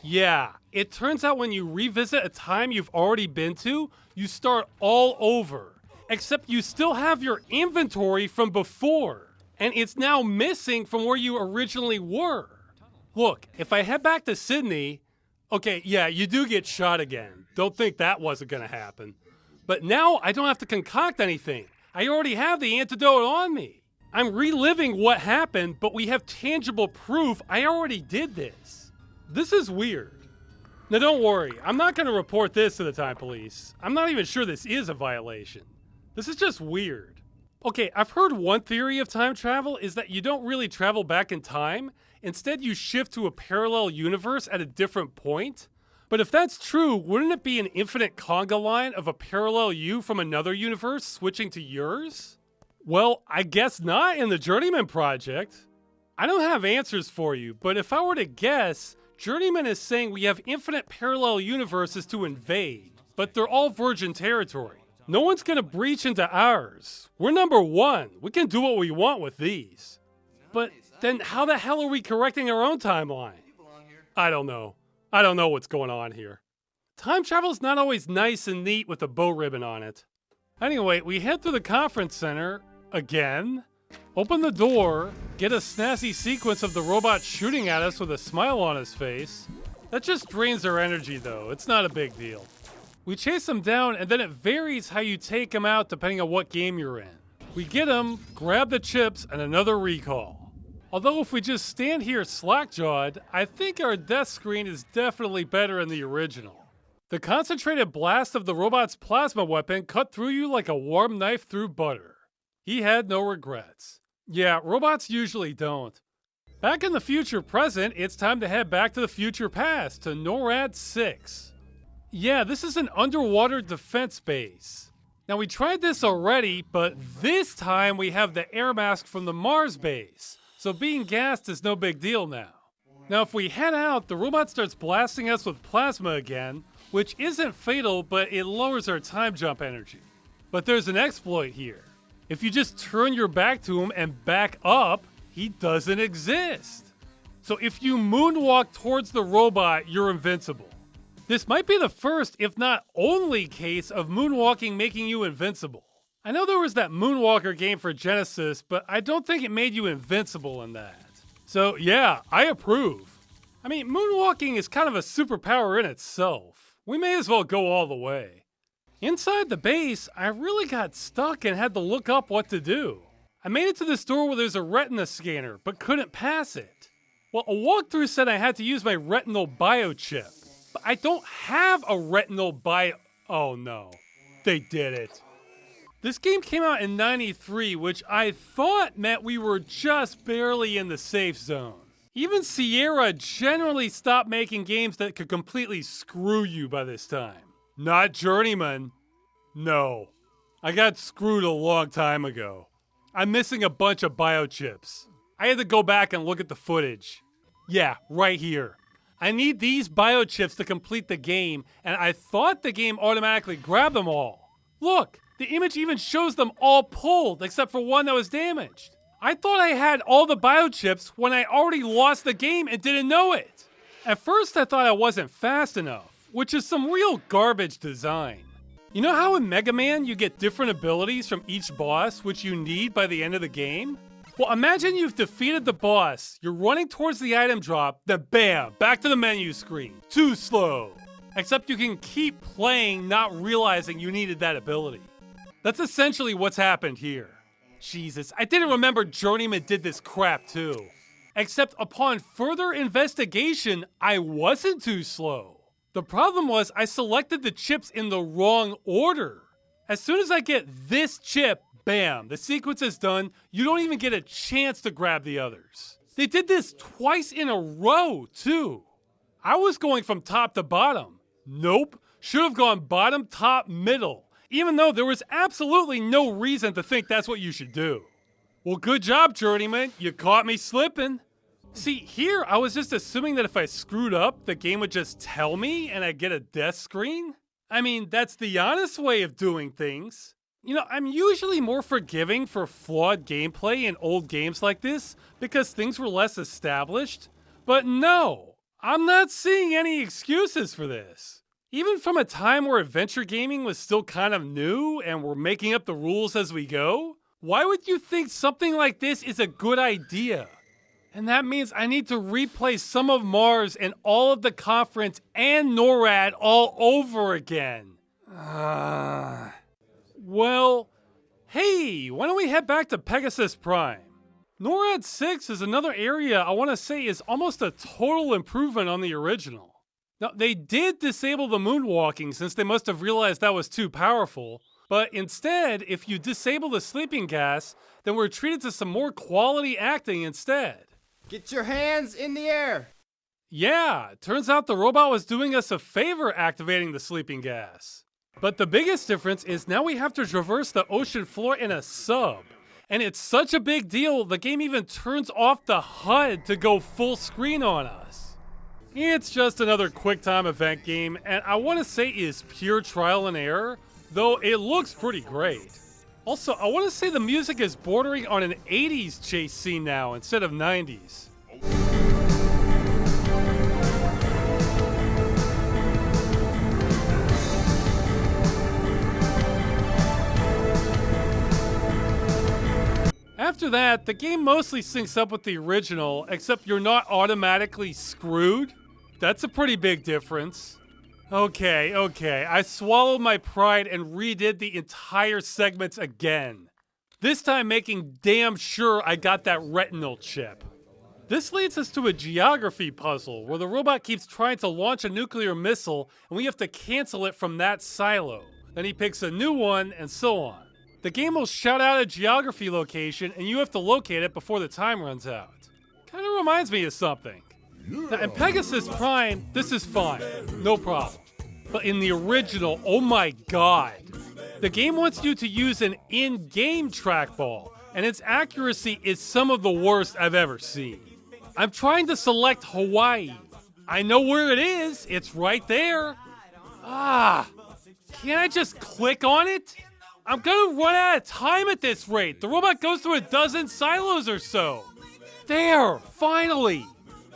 S2: Yeah, it turns out when you revisit a time you've already been to, you start all over. Except you still have your inventory from before, and it's now missing from where you originally were. Look, if I head back to Sydney, okay, yeah, you do get shot again. Don't think that wasn't gonna happen. But now I don't have to concoct anything. I already have the antidote on me. I'm reliving what happened, but we have tangible proof I already did this. This is weird. Now don't worry, I'm not gonna report this to the Time Police. I'm not even sure this is a violation. This is just weird. Okay, I've heard one theory of time travel is that you don't really travel back in time. Instead, you shift to a parallel universe at a different point. But if that's true, wouldn't it be an infinite conga line of a parallel you from another universe switching to yours? Well, I guess not in the Journeyman Project. I don't have answers for you, but if I were to guess, Journeyman is saying we have infinite parallel universes to invade, but they're all virgin territory. No one's gonna breach into ours. We're number one. We can do what we want with these. But then how the hell are we correcting our own timeline? I don't know. I don't know what's going on here. Time travel's not always nice and neat with a bow ribbon on it. Anyway, we head through the conference center again, open the door, get a snazzy sequence of the robot shooting at us with a smile on his face. That just drains our energy though. It's not a big deal. We chase him down, and then it varies how you take him out depending on what game you're in. We get him, grab the chips, and another recall. Although if we just stand here slack-jawed, I think our death screen is definitely better in the original. The concentrated blast of the robot's plasma weapon cut through you like a warm knife through butter. He had no regrets. Yeah, robots usually don't. Back in the future present, it's time to head back to the future past, to NORAD 6. Yeah, this is an underwater defense base. Now, we tried this already, but this time we have the air mask from the Mars base, so being gassed is no big deal now. Now, if we head out, the robot starts blasting us with plasma again, which isn't fatal, but it lowers our time jump energy. But there's an exploit here. If you just turn your back to him and back up, he doesn't exist. So if you moonwalk towards the robot, you're invincible. This might be the first, if not only, case of moonwalking making you invincible. I know there was that Moonwalker game for Genesis, but I don't think it made you invincible in that. So yeah, I approve. I mean, moonwalking is kind of a superpower in itself. We may as well go all the way. Inside the base, I really got stuck and had to look up what to do. I made it to this door where there's a retina scanner, but couldn't pass it. Well, a walkthrough said I had to use my retinal biochip. But I don't have a retinal bio... Oh no, they did it. This game came out in '93, which I thought meant we were just barely in the safe zone. Even Sierra generally stopped making games that could completely screw you by this time. Not Journeyman. No. I got screwed a long time ago. I'm missing a bunch of biochips. I had to go back and look at the footage. Yeah, right here. I need these biochips to complete the game, and I thought the game automatically grabbed them all. Look, the image even shows them all pulled, except for one that was damaged. I thought I had all the biochips when I already lost the game and didn't know it. At first I thought I wasn't fast enough, which is some real garbage design. You know how in Mega Man you get different abilities from each boss, which you need by the end of the game? Well, imagine you've defeated the boss, you're running towards the item drop, then bam, back to the menu screen. Too slow. Except you can keep playing not realizing you needed that ability. That's essentially what's happened here. Jesus, I didn't remember Journeyman did this crap too. Except upon further investigation, I wasn't too slow. The problem was I selected the chips in the wrong order. As soon as I get this chip, bam, the sequence is done. You don't even get a chance to grab the others. They did this twice in a row, too. I was going from top to bottom. Nope, should have gone bottom, top, middle, even though there was absolutely no reason to think that's what you should do. Well, good job, Journeyman. You caught me slipping. See, here I was just assuming that if I screwed up, the game would just tell me and I'd get a death screen. I mean, that's the honest way of doing things. You know, I'm usually more forgiving for flawed gameplay in old games like this because things were less established. But no, I'm not seeing any excuses for this. Even from a time where adventure gaming was still kind of new and we're making up the rules as we go, why would you think something like this is a good idea? And that means I need to replay some of Mars and all of the conference and NORAD all over again. Well, hey, why don't we head back to Pegasus Prime? NORAD 6 is another area I want to say is almost a total improvement on the original. Now, they did disable the moonwalking since they must have realized that was too powerful, but instead, if you disable the sleeping gas, then we're treated to some more quality acting instead.
S6: Get your hands in the air!
S2: Yeah, turns out the robot was doing us a favor activating the sleeping gas. But the biggest difference is now we have to traverse the ocean floor in a sub. And it's such a big deal, the game even turns off the HUD to go full screen on us. It's just another QuickTime event game, and I want to say is pure trial and error, though it looks pretty great. Also, I want to say the music is bordering on an 80s chase scene now instead of 90s. After that, the game mostly syncs up with the original, except you're not automatically screwed. That's a pretty big difference. Okay, I swallowed my pride and redid the entire segments again. This time making damn sure I got that retinal chip. This leads us to a geography puzzle where the robot keeps trying to launch a nuclear missile and we have to cancel it from that silo. Then he picks a new one and so on. The game will shout out a geography location and you have to locate it before the time runs out. Kind of reminds me of something. Now in Pegasus Prime, this is fine, no problem. But in the original, oh my god. The game wants you to use an in-game trackball, and its accuracy is some of the worst I've ever seen. I'm trying to select Hawaii. I know where it is, it's right there. Can't I just click on it? I'm gonna run out of time at this rate. The robot goes through a dozen silos or so. There, finally.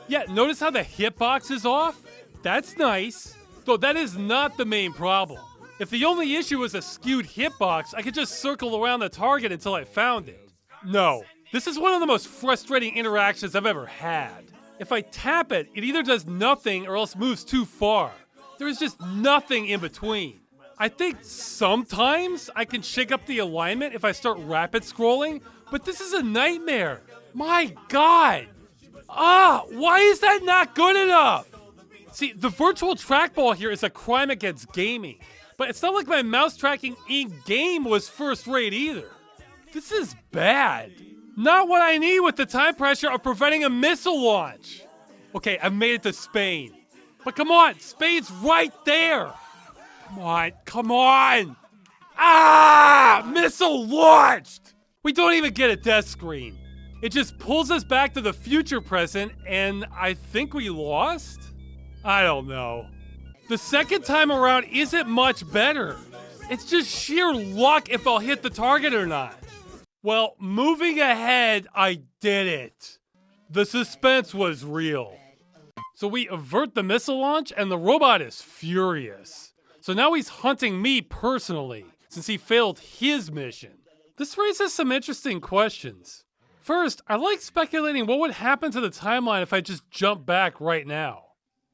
S2: Yeah, notice how the hitbox is off? That's nice. Though that is not the main problem. If the only issue was a skewed hitbox, I could just circle around the target until I found it. No, this is one of the most frustrating interactions I've ever had. If I tap it, it either does nothing or else moves too far. There is just nothing in between. I think sometimes I can shake up the alignment if I start rapid scrolling, but this is a nightmare. My god! Why is that not good enough? See, the virtual trackball here is a crime against gaming, but it's not like my mouse tracking in-game was first-rate either. This is bad. Not what I need with the time pressure of preventing a missile launch. Okay, I've made it to Spain. But come on, Spain's right there. Come on. Missile launched. We don't even get a death screen. It just pulls us back to the future present, and I think we lost? I don't know. The second time around isn't much better. It's just sheer luck if I'll hit the target or not. Well, moving ahead, I did it. The suspense was real. So we avert the missile launch and the robot is furious. So now he's hunting me personally, since he failed his mission. This raises some interesting questions. First, I like speculating what would happen to the timeline if I just jump back right now.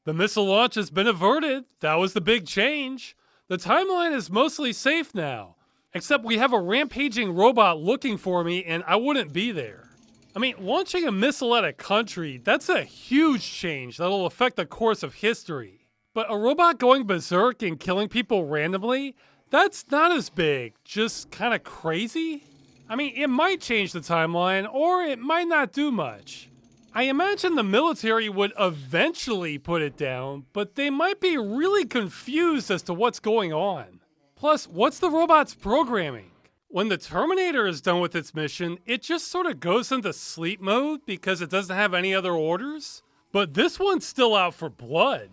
S2: The missile launch has been averted. That was the big change. The timeline is mostly safe now. Except we have a rampaging robot looking for me and I wouldn't be there. I mean, launching a missile at a country, that's a huge change that'll affect the course of history. But a robot going berserk and killing people randomly, that's not as big, just kind of crazy. I mean, it might change the timeline or it might not do much. I imagine the military would eventually put it down, but they might be really confused as to what's going on. Plus, what's the robot's programming? When the Terminator is done with its mission, it just sort of goes into sleep mode because it doesn't have any other orders. But this one's still out for blood.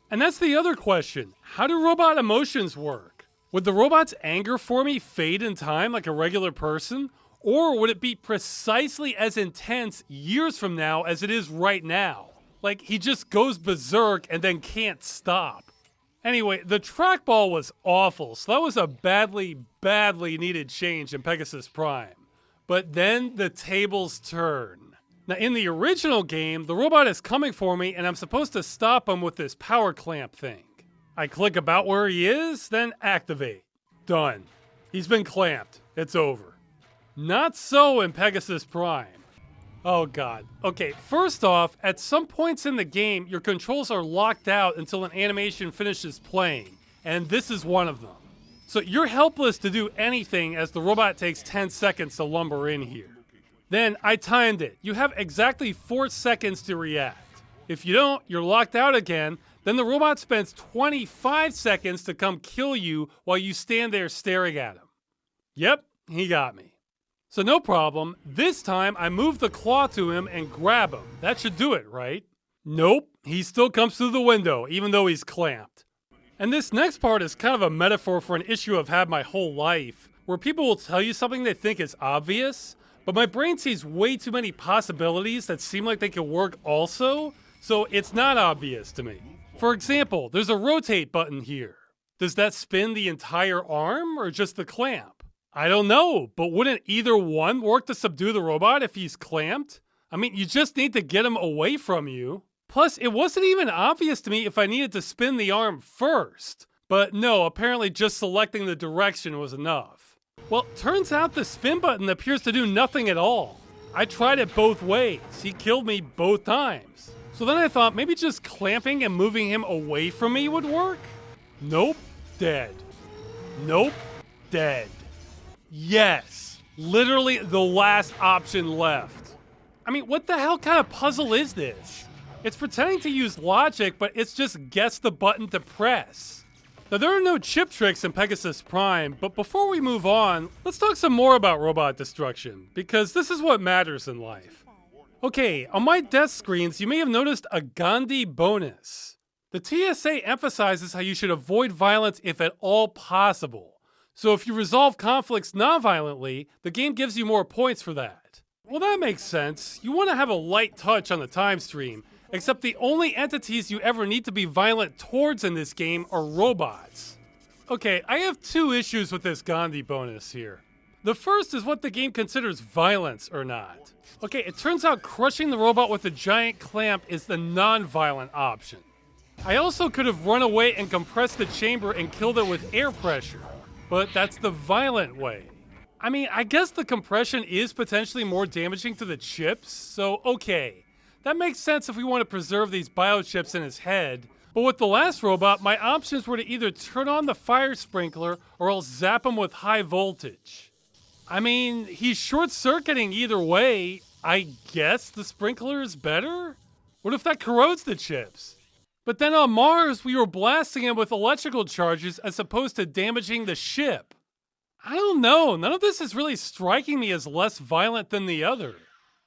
S2: And that's the other question. How do robot emotions work? Would the robot's anger for me fade in time like a regular person? Or would it be precisely as intense years from now as it is right now? Like he just goes berserk and then can't stop. Anyway, the trackball was awful, so that was a badly needed change in Pegasus Prime. But then the tables turn. Now in the original game, the robot is coming for me and I'm supposed to stop him with this power clamp thing. I click about where he is, then activate. Done. He's been clamped. It's over. Not so in Pegasus Prime. Oh god. Okay, first off, at some points in the game, your controls are locked out until an animation finishes playing, and this is one of them. So you're helpless to do anything as the robot takes 10 seconds to lumber in here. Then I timed it. You have exactly 4 seconds to react. If you don't, you're locked out again, then the robot spends 25 seconds to come kill you while you stand there staring at him. Yep, he got me. So no problem, this time I move the claw to him and grab him. That should do it, right? Nope, he still comes through the window, even though he's clamped. And this next part is kind of a metaphor for an issue I've had my whole life, where people will tell you something they think is obvious, but my brain sees way too many possibilities that seem like they could work also, so it's not obvious to me. For example, there's a rotate button here. Does that spin the entire arm or just the clamp? I don't know, but wouldn't either one work to subdue the robot if he's clamped? I mean, you just need to get him away from you. Plus, it wasn't even obvious to me if I needed to spin the arm first. But no, apparently just selecting the direction was enough. Well, turns out the spin button appears to do nothing at all. I tried it both ways. He killed me both times. So then I thought maybe just clamping and moving him away from me would work. Nope, dead. Nope, dead. Yes, literally the last option left. I mean, what the hell kind of puzzle is this? It's pretending to use logic, but it's just guess the button to press. Now, there are no chip tricks in Pegasus Prime, but before we move on, let's talk some more about robot destruction, because this is what matters in life. Okay, on my desk screens, you may have noticed a Gandhi bonus. The TSA emphasizes how you should avoid violence if at all possible. So if you resolve conflicts non-violently, the game gives you more points for that. Well, that makes sense. You want to have a light touch on the time stream, except the only entities you ever need to be violent towards in this game are robots. Okay, I have two issues with this Gandhi bonus here. The first is what the game considers violence or not. Okay, it turns out crushing the robot with a giant clamp is the non-violent option. I also could have run away and compressed the chamber and killed it with air pressure, but that's the violent way. I mean, I guess the compression is potentially more damaging to the chips, so okay. That makes sense if we want to preserve these biochips in his head, but with the last robot, my options were to either turn on the fire sprinkler or else zap him with high voltage. I mean, he's short-circuiting either way. I guess the sprinkler is better? What if that corrodes the chips? But then on Mars, we were blasting him with electrical charges as opposed to damaging the ship. I don't know, none of this is really striking me as less violent than the other.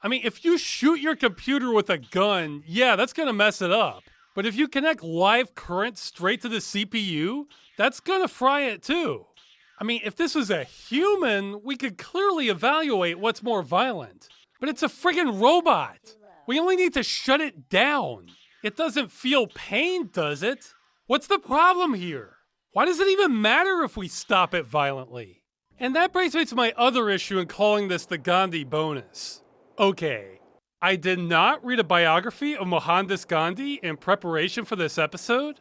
S2: I mean, if you shoot your computer with a gun, yeah, that's gonna mess it up. But if you connect live current straight to the CPU, that's gonna fry it too. I mean, if this was a human, we could clearly evaluate what's more violent. But it's a friggin' robot. We only need to shut it down. It doesn't feel pain, does it? What's the problem here? Why does it even matter if we stop it violently? And that brings me to my other issue in calling this the Gandhi bonus. Okay, I did not read a biography of Mohandas Gandhi in preparation for this episode.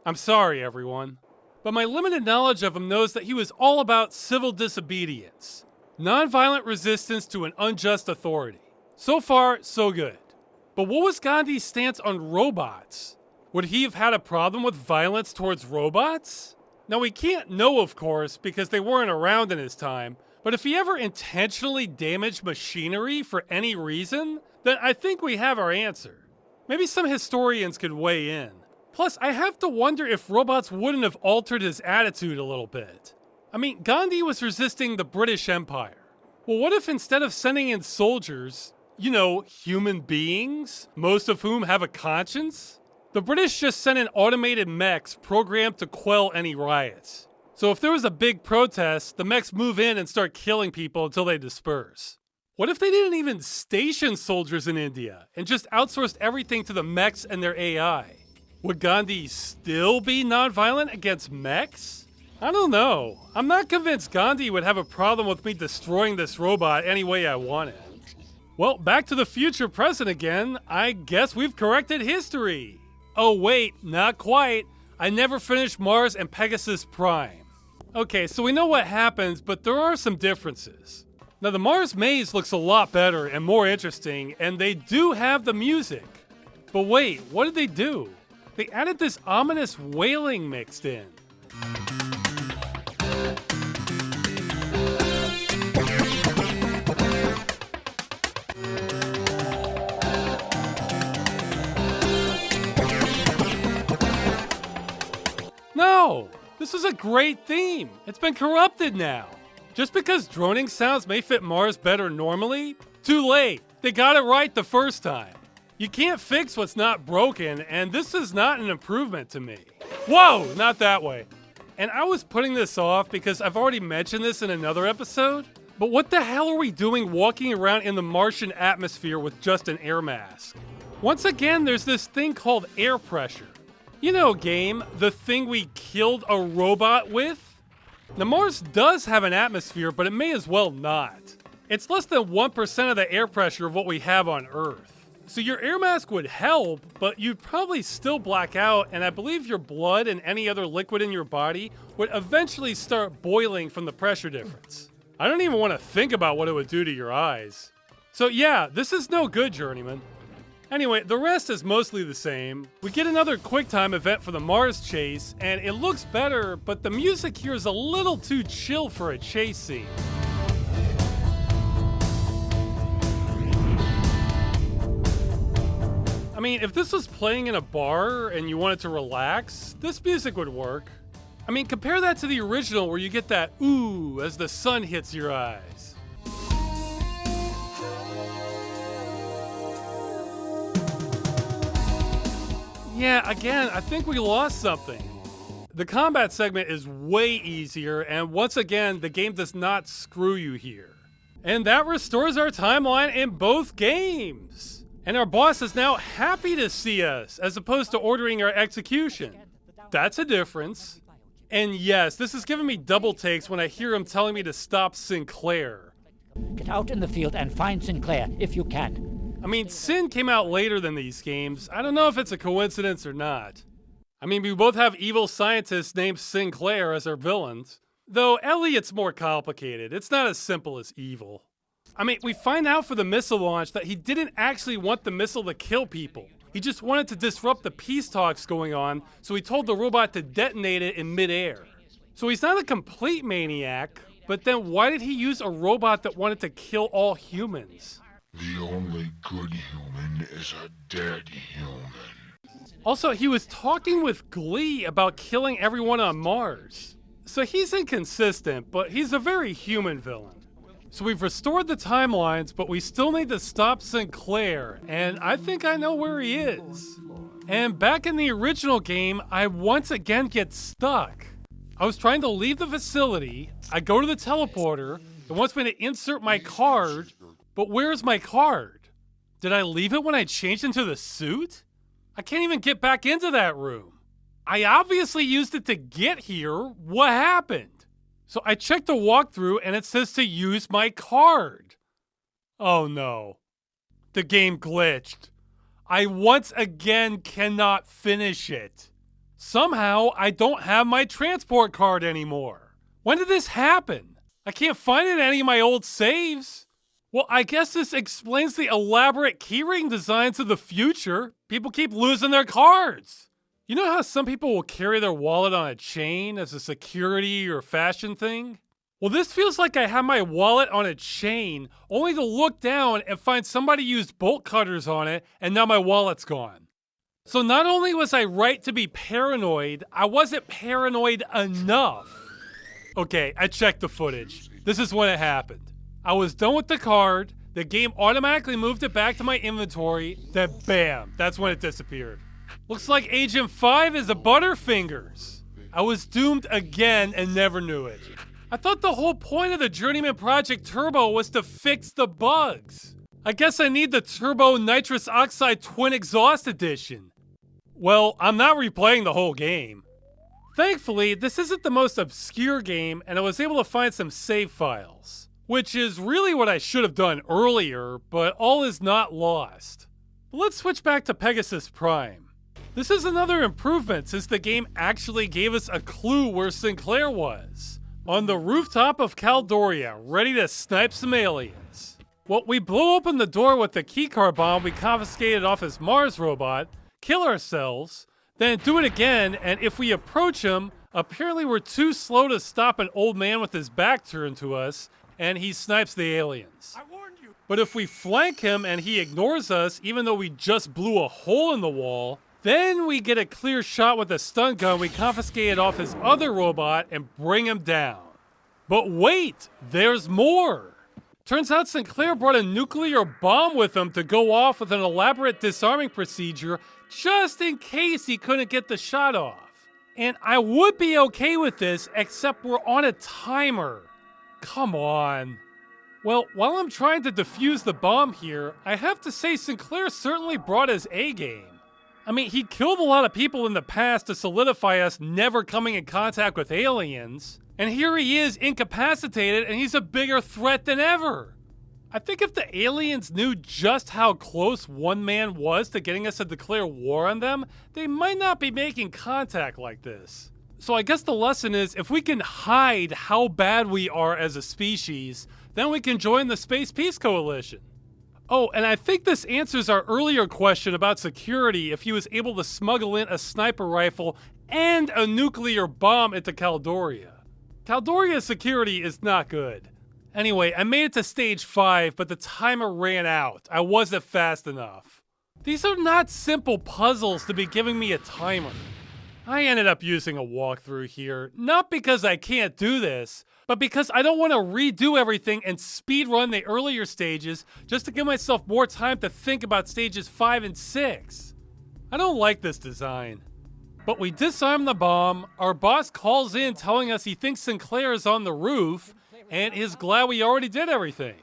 S2: I'm sorry, everyone. But my limited knowledge of him knows that he was all about civil disobedience, nonviolent resistance to an unjust authority. So far, so good. But what was Gandhi's stance on robots? Would he have had a problem with violence towards robots? Now, we can't know, of course, because they weren't around in his time, but if he ever intentionally damaged machinery for any reason, then I think we have our answer. Maybe some historians could weigh in. Plus, I have to wonder if robots wouldn't have altered his attitude a little bit. I mean, Gandhi was resisting the British Empire. Well, what if instead of sending in soldiers, human beings, most of whom have a conscience, the British just sent in automated mechs programmed to quell any riots? So if there was a big protest, the mechs move in and start killing people until they disperse. What if they didn't even station soldiers in India and just outsourced everything to the mechs and their AI? Would Gandhi still be nonviolent against mechs? I don't know. I'm not convinced Gandhi would have a problem with me destroying this robot any way I wanted. Well, back to the future present again. I guess we've corrected history. Oh wait, not quite. I never finished Mars and Pegasus Prime. Okay, so we know what happens, but there are some differences. Now, the Mars maze looks a lot better and more interesting, and they do have the music. But wait, what did they do? They added this ominous wailing mixed in. No! This is a great theme. It's been corrupted now. Just because droning sounds may fit Mars better normally, too late. They got it right the first time. You can't fix what's not broken, and this is not an improvement to me. Whoa, not that way. And I was putting this off because I've already mentioned this in another episode, but what the hell are we doing walking around in the Martian atmosphere with just an air mask? Once again, there's this thing called air pressure. You know, game, the thing we killed a robot with? Now, Mars does have an atmosphere, but it may as well not. It's less than 1% of the air pressure of what we have on Earth. So your air mask would help, but you'd probably still black out, and I believe your blood and any other liquid in your body would eventually start boiling from the pressure difference. I don't even want to think about what it would do to your eyes. So yeah, this is no good, Journeyman. Anyway, the rest is mostly the same. We get another QuickTime event for the Mars chase, and it looks better, but the music here is a little too chill for a chase scene. I mean, if this was playing in a bar and you wanted to relax, this music would work. I mean, compare that to the original where you get that ooh as the sun hits your eyes. Yeah, again, I think we lost something. The combat segment is way easier, and once again, the game does not screw you here. And that restores our timeline in both games. And our boss is now happy to see us, as opposed to ordering our execution. That's a difference. And yes, this is giving me double takes when I hear him telling me to stop Sinclair.
S12: Get out in the field and find Sinclair, if you can.
S2: I mean, Sin came out later than these games. I don't know if it's a coincidence or not. I mean, we both have evil scientists named Sinclair as our villains. Though Elliot's more complicated. It's not as simple as evil. I mean, we find out for the missile launch that he didn't actually want the missile to kill people. He just wanted to disrupt the peace talks going on, so he told the robot to detonate it in midair. So he's not a complete maniac, but then why did he use a robot that wanted to kill all humans?
S1: The only good human is a dead human.
S2: Also, he was talking with glee about killing everyone on Mars. So he's inconsistent, but he's a very human villain. So we've restored the timelines, but we still need to stop Sinclair, and I think I know where he is. And back in the original game, I once again get stuck. I was trying to leave the facility, I go to the teleporter, it wants me to insert my card, but where's my card? Did I leave it when I changed into the suit? I can't even get back into that room. I obviously used it to get here. What happened? So I checked the walkthrough and it says to use my card. Oh no. The game glitched. I once again cannot finish it. Somehow I don't have my transport card anymore. When did this happen? I can't find it in any of my old saves. Well, I guess this explains the elaborate keyring designs of the future. People keep losing their cards. You know how some people will carry their wallet on a chain as a security or fashion thing? Well, this feels like I have my wallet on a chain, only to look down and find somebody used bolt cutters on it, and now my wallet's gone. So not only was I right to be paranoid, I wasn't paranoid enough. Okay, I checked the footage. This is when it happened. I was done with the card, the game automatically moved it back to my inventory, then bam, that's when it disappeared. Looks like Agent 5 is a Butterfingers. I was doomed again and never knew it. I thought the whole point of the Journeyman Project Turbo was to fix the bugs. I guess I need the Turbo Nitrous Oxide Twin Exhaust Edition. Well, I'm not replaying the whole game. Thankfully, this isn't the most obscure game and I was able to find some save files. Which is really what I should have done earlier, but all is not lost. Let's switch back to Pegasus Prime. This is another improvement since the game actually gave us a clue where Sinclair was. On the rooftop of Caldoria, ready to snipe some aliens. Well, we blow open the door with the keycard bomb we confiscated off his Mars robot, kill ourselves, then do it again, and if we approach him, apparently we're too slow to stop an old man with his back turned to us, and he snipes the aliens. I warned you. But if we flank him and he ignores us, even though we just blew a hole in the wall, then we get a clear shot with a stun gun we confiscated off his other robot and bring him down. But wait, there's more. Turns out Sinclair brought a nuclear bomb with him to go off with an elaborate disarming procedure just in case he couldn't get the shot off. And I would be okay with this, except we're on a timer. Come on. Well, while I'm trying to defuse the bomb here, I have to say Sinclair certainly brought his A game. I mean, he killed a lot of people in the past to solidify us never coming in contact with aliens, and here he is incapacitated and he's a bigger threat than ever. I think if the aliens knew just how close one man was to getting us to declare war on them, they might not be making contact like this. So I guess the lesson is, if we can hide how bad we are as a species, then we can join the Space Peace Coalition. Oh, and I think this answers our earlier question about security if he was able to smuggle in a sniper rifle and a nuclear bomb into Caldoria. Caldoria's security is not good. Anyway, I made it to stage 5, but the timer ran out. I wasn't fast enough. These are not simple puzzles to be giving me a timer. I ended up using a walkthrough here, not because I can't do this, but because I don't want to redo everything and speedrun the earlier stages just to give myself more time to think about stages 5 and 6. I don't like this design. But we disarm the bomb, our boss calls in telling us he thinks Sinclair is on the roof, and is glad we already did everything.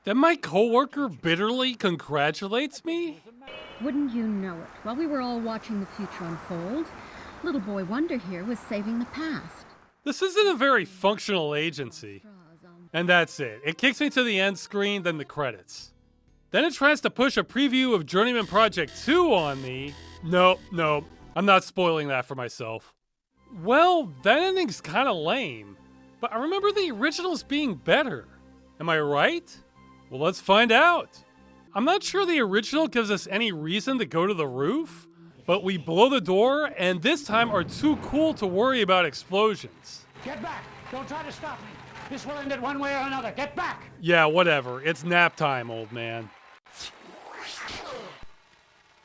S2: Then my coworker bitterly congratulates me?
S11: Wouldn't you know it? While we were all watching the future unfold, little boy Wonder here was saving the past.
S2: This isn't a very functional agency. And that's it. It kicks me to the end screen, then the credits. Then it tries to push a preview of Journeyman Project 2 on me. Nope. I'm not spoiling that for myself. Well, that ending's kinda lame. But I remember the originals being better. Am I right? Well, let's find out. I'm not sure the original gives us any reason to go to the roof, but we blow the door and this time are too cool to worry about explosions.
S12: Get back! Don't try to stop me! This will end it one way or another. Get back!
S2: Yeah, whatever. It's nap time, old man.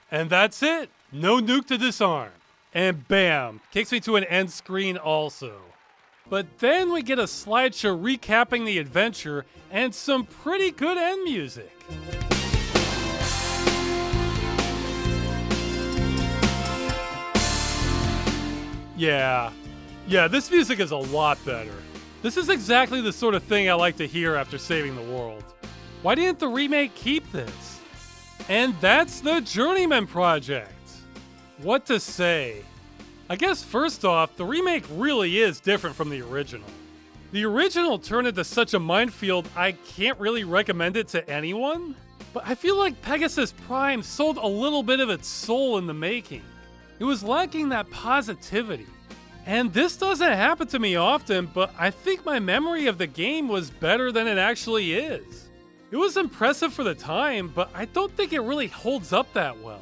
S2: And that's it. No nuke to disarm. And bam, kicks me to an end screen also. But then we get a slideshow recapping the adventure and some pretty good end music. Yeah, this music is a lot better. This is exactly the sort of thing I like to hear after saving the world. Why didn't the remake keep this? And that's the Journeyman Project. What to say? I guess first off, the remake really is different from the original. The original turned into such a minefield I can't really recommend it to anyone, but I feel like Pegasus Prime sold a little bit of its soul in the making. It was lacking that positivity. And this doesn't happen to me often, but I think my memory of the game was better than it actually is. It was impressive for the time, but I don't think it really holds up that well.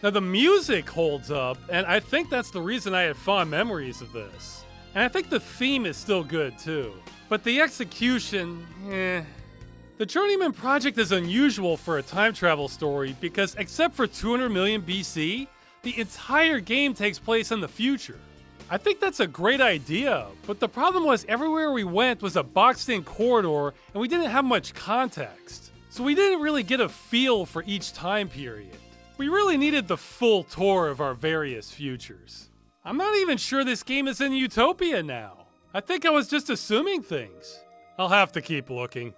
S2: Now the music holds up, and I think that's the reason I had fond memories of this. And I think the theme is still good too. But the execution, The Journeyman Project is unusual for a time travel story because except for 200 million BC, the entire game takes place in the future. I think that's a great idea, but the problem was everywhere we went was a boxed-in corridor and we didn't have much context. So we didn't really get a feel for each time period. We really needed the full tour of our various futures. I'm not even sure this game is in Utopia now. I think I was just assuming things. I'll have to keep looking.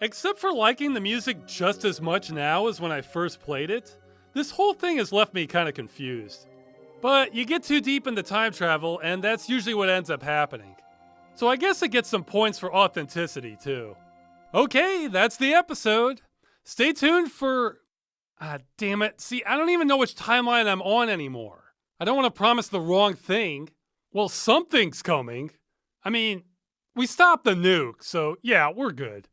S2: Except for liking the music just as much now as when I first played it, this whole thing has left me kind of confused. But you get too deep into time travel, and that's usually what ends up happening. So I guess it gets some points for authenticity, too. Okay, that's the episode. Stay tuned for... damn it. See, I don't even know which timeline I'm on anymore. I don't want to promise the wrong thing. Well, something's coming. I mean, we stopped the nuke, so yeah, we're good.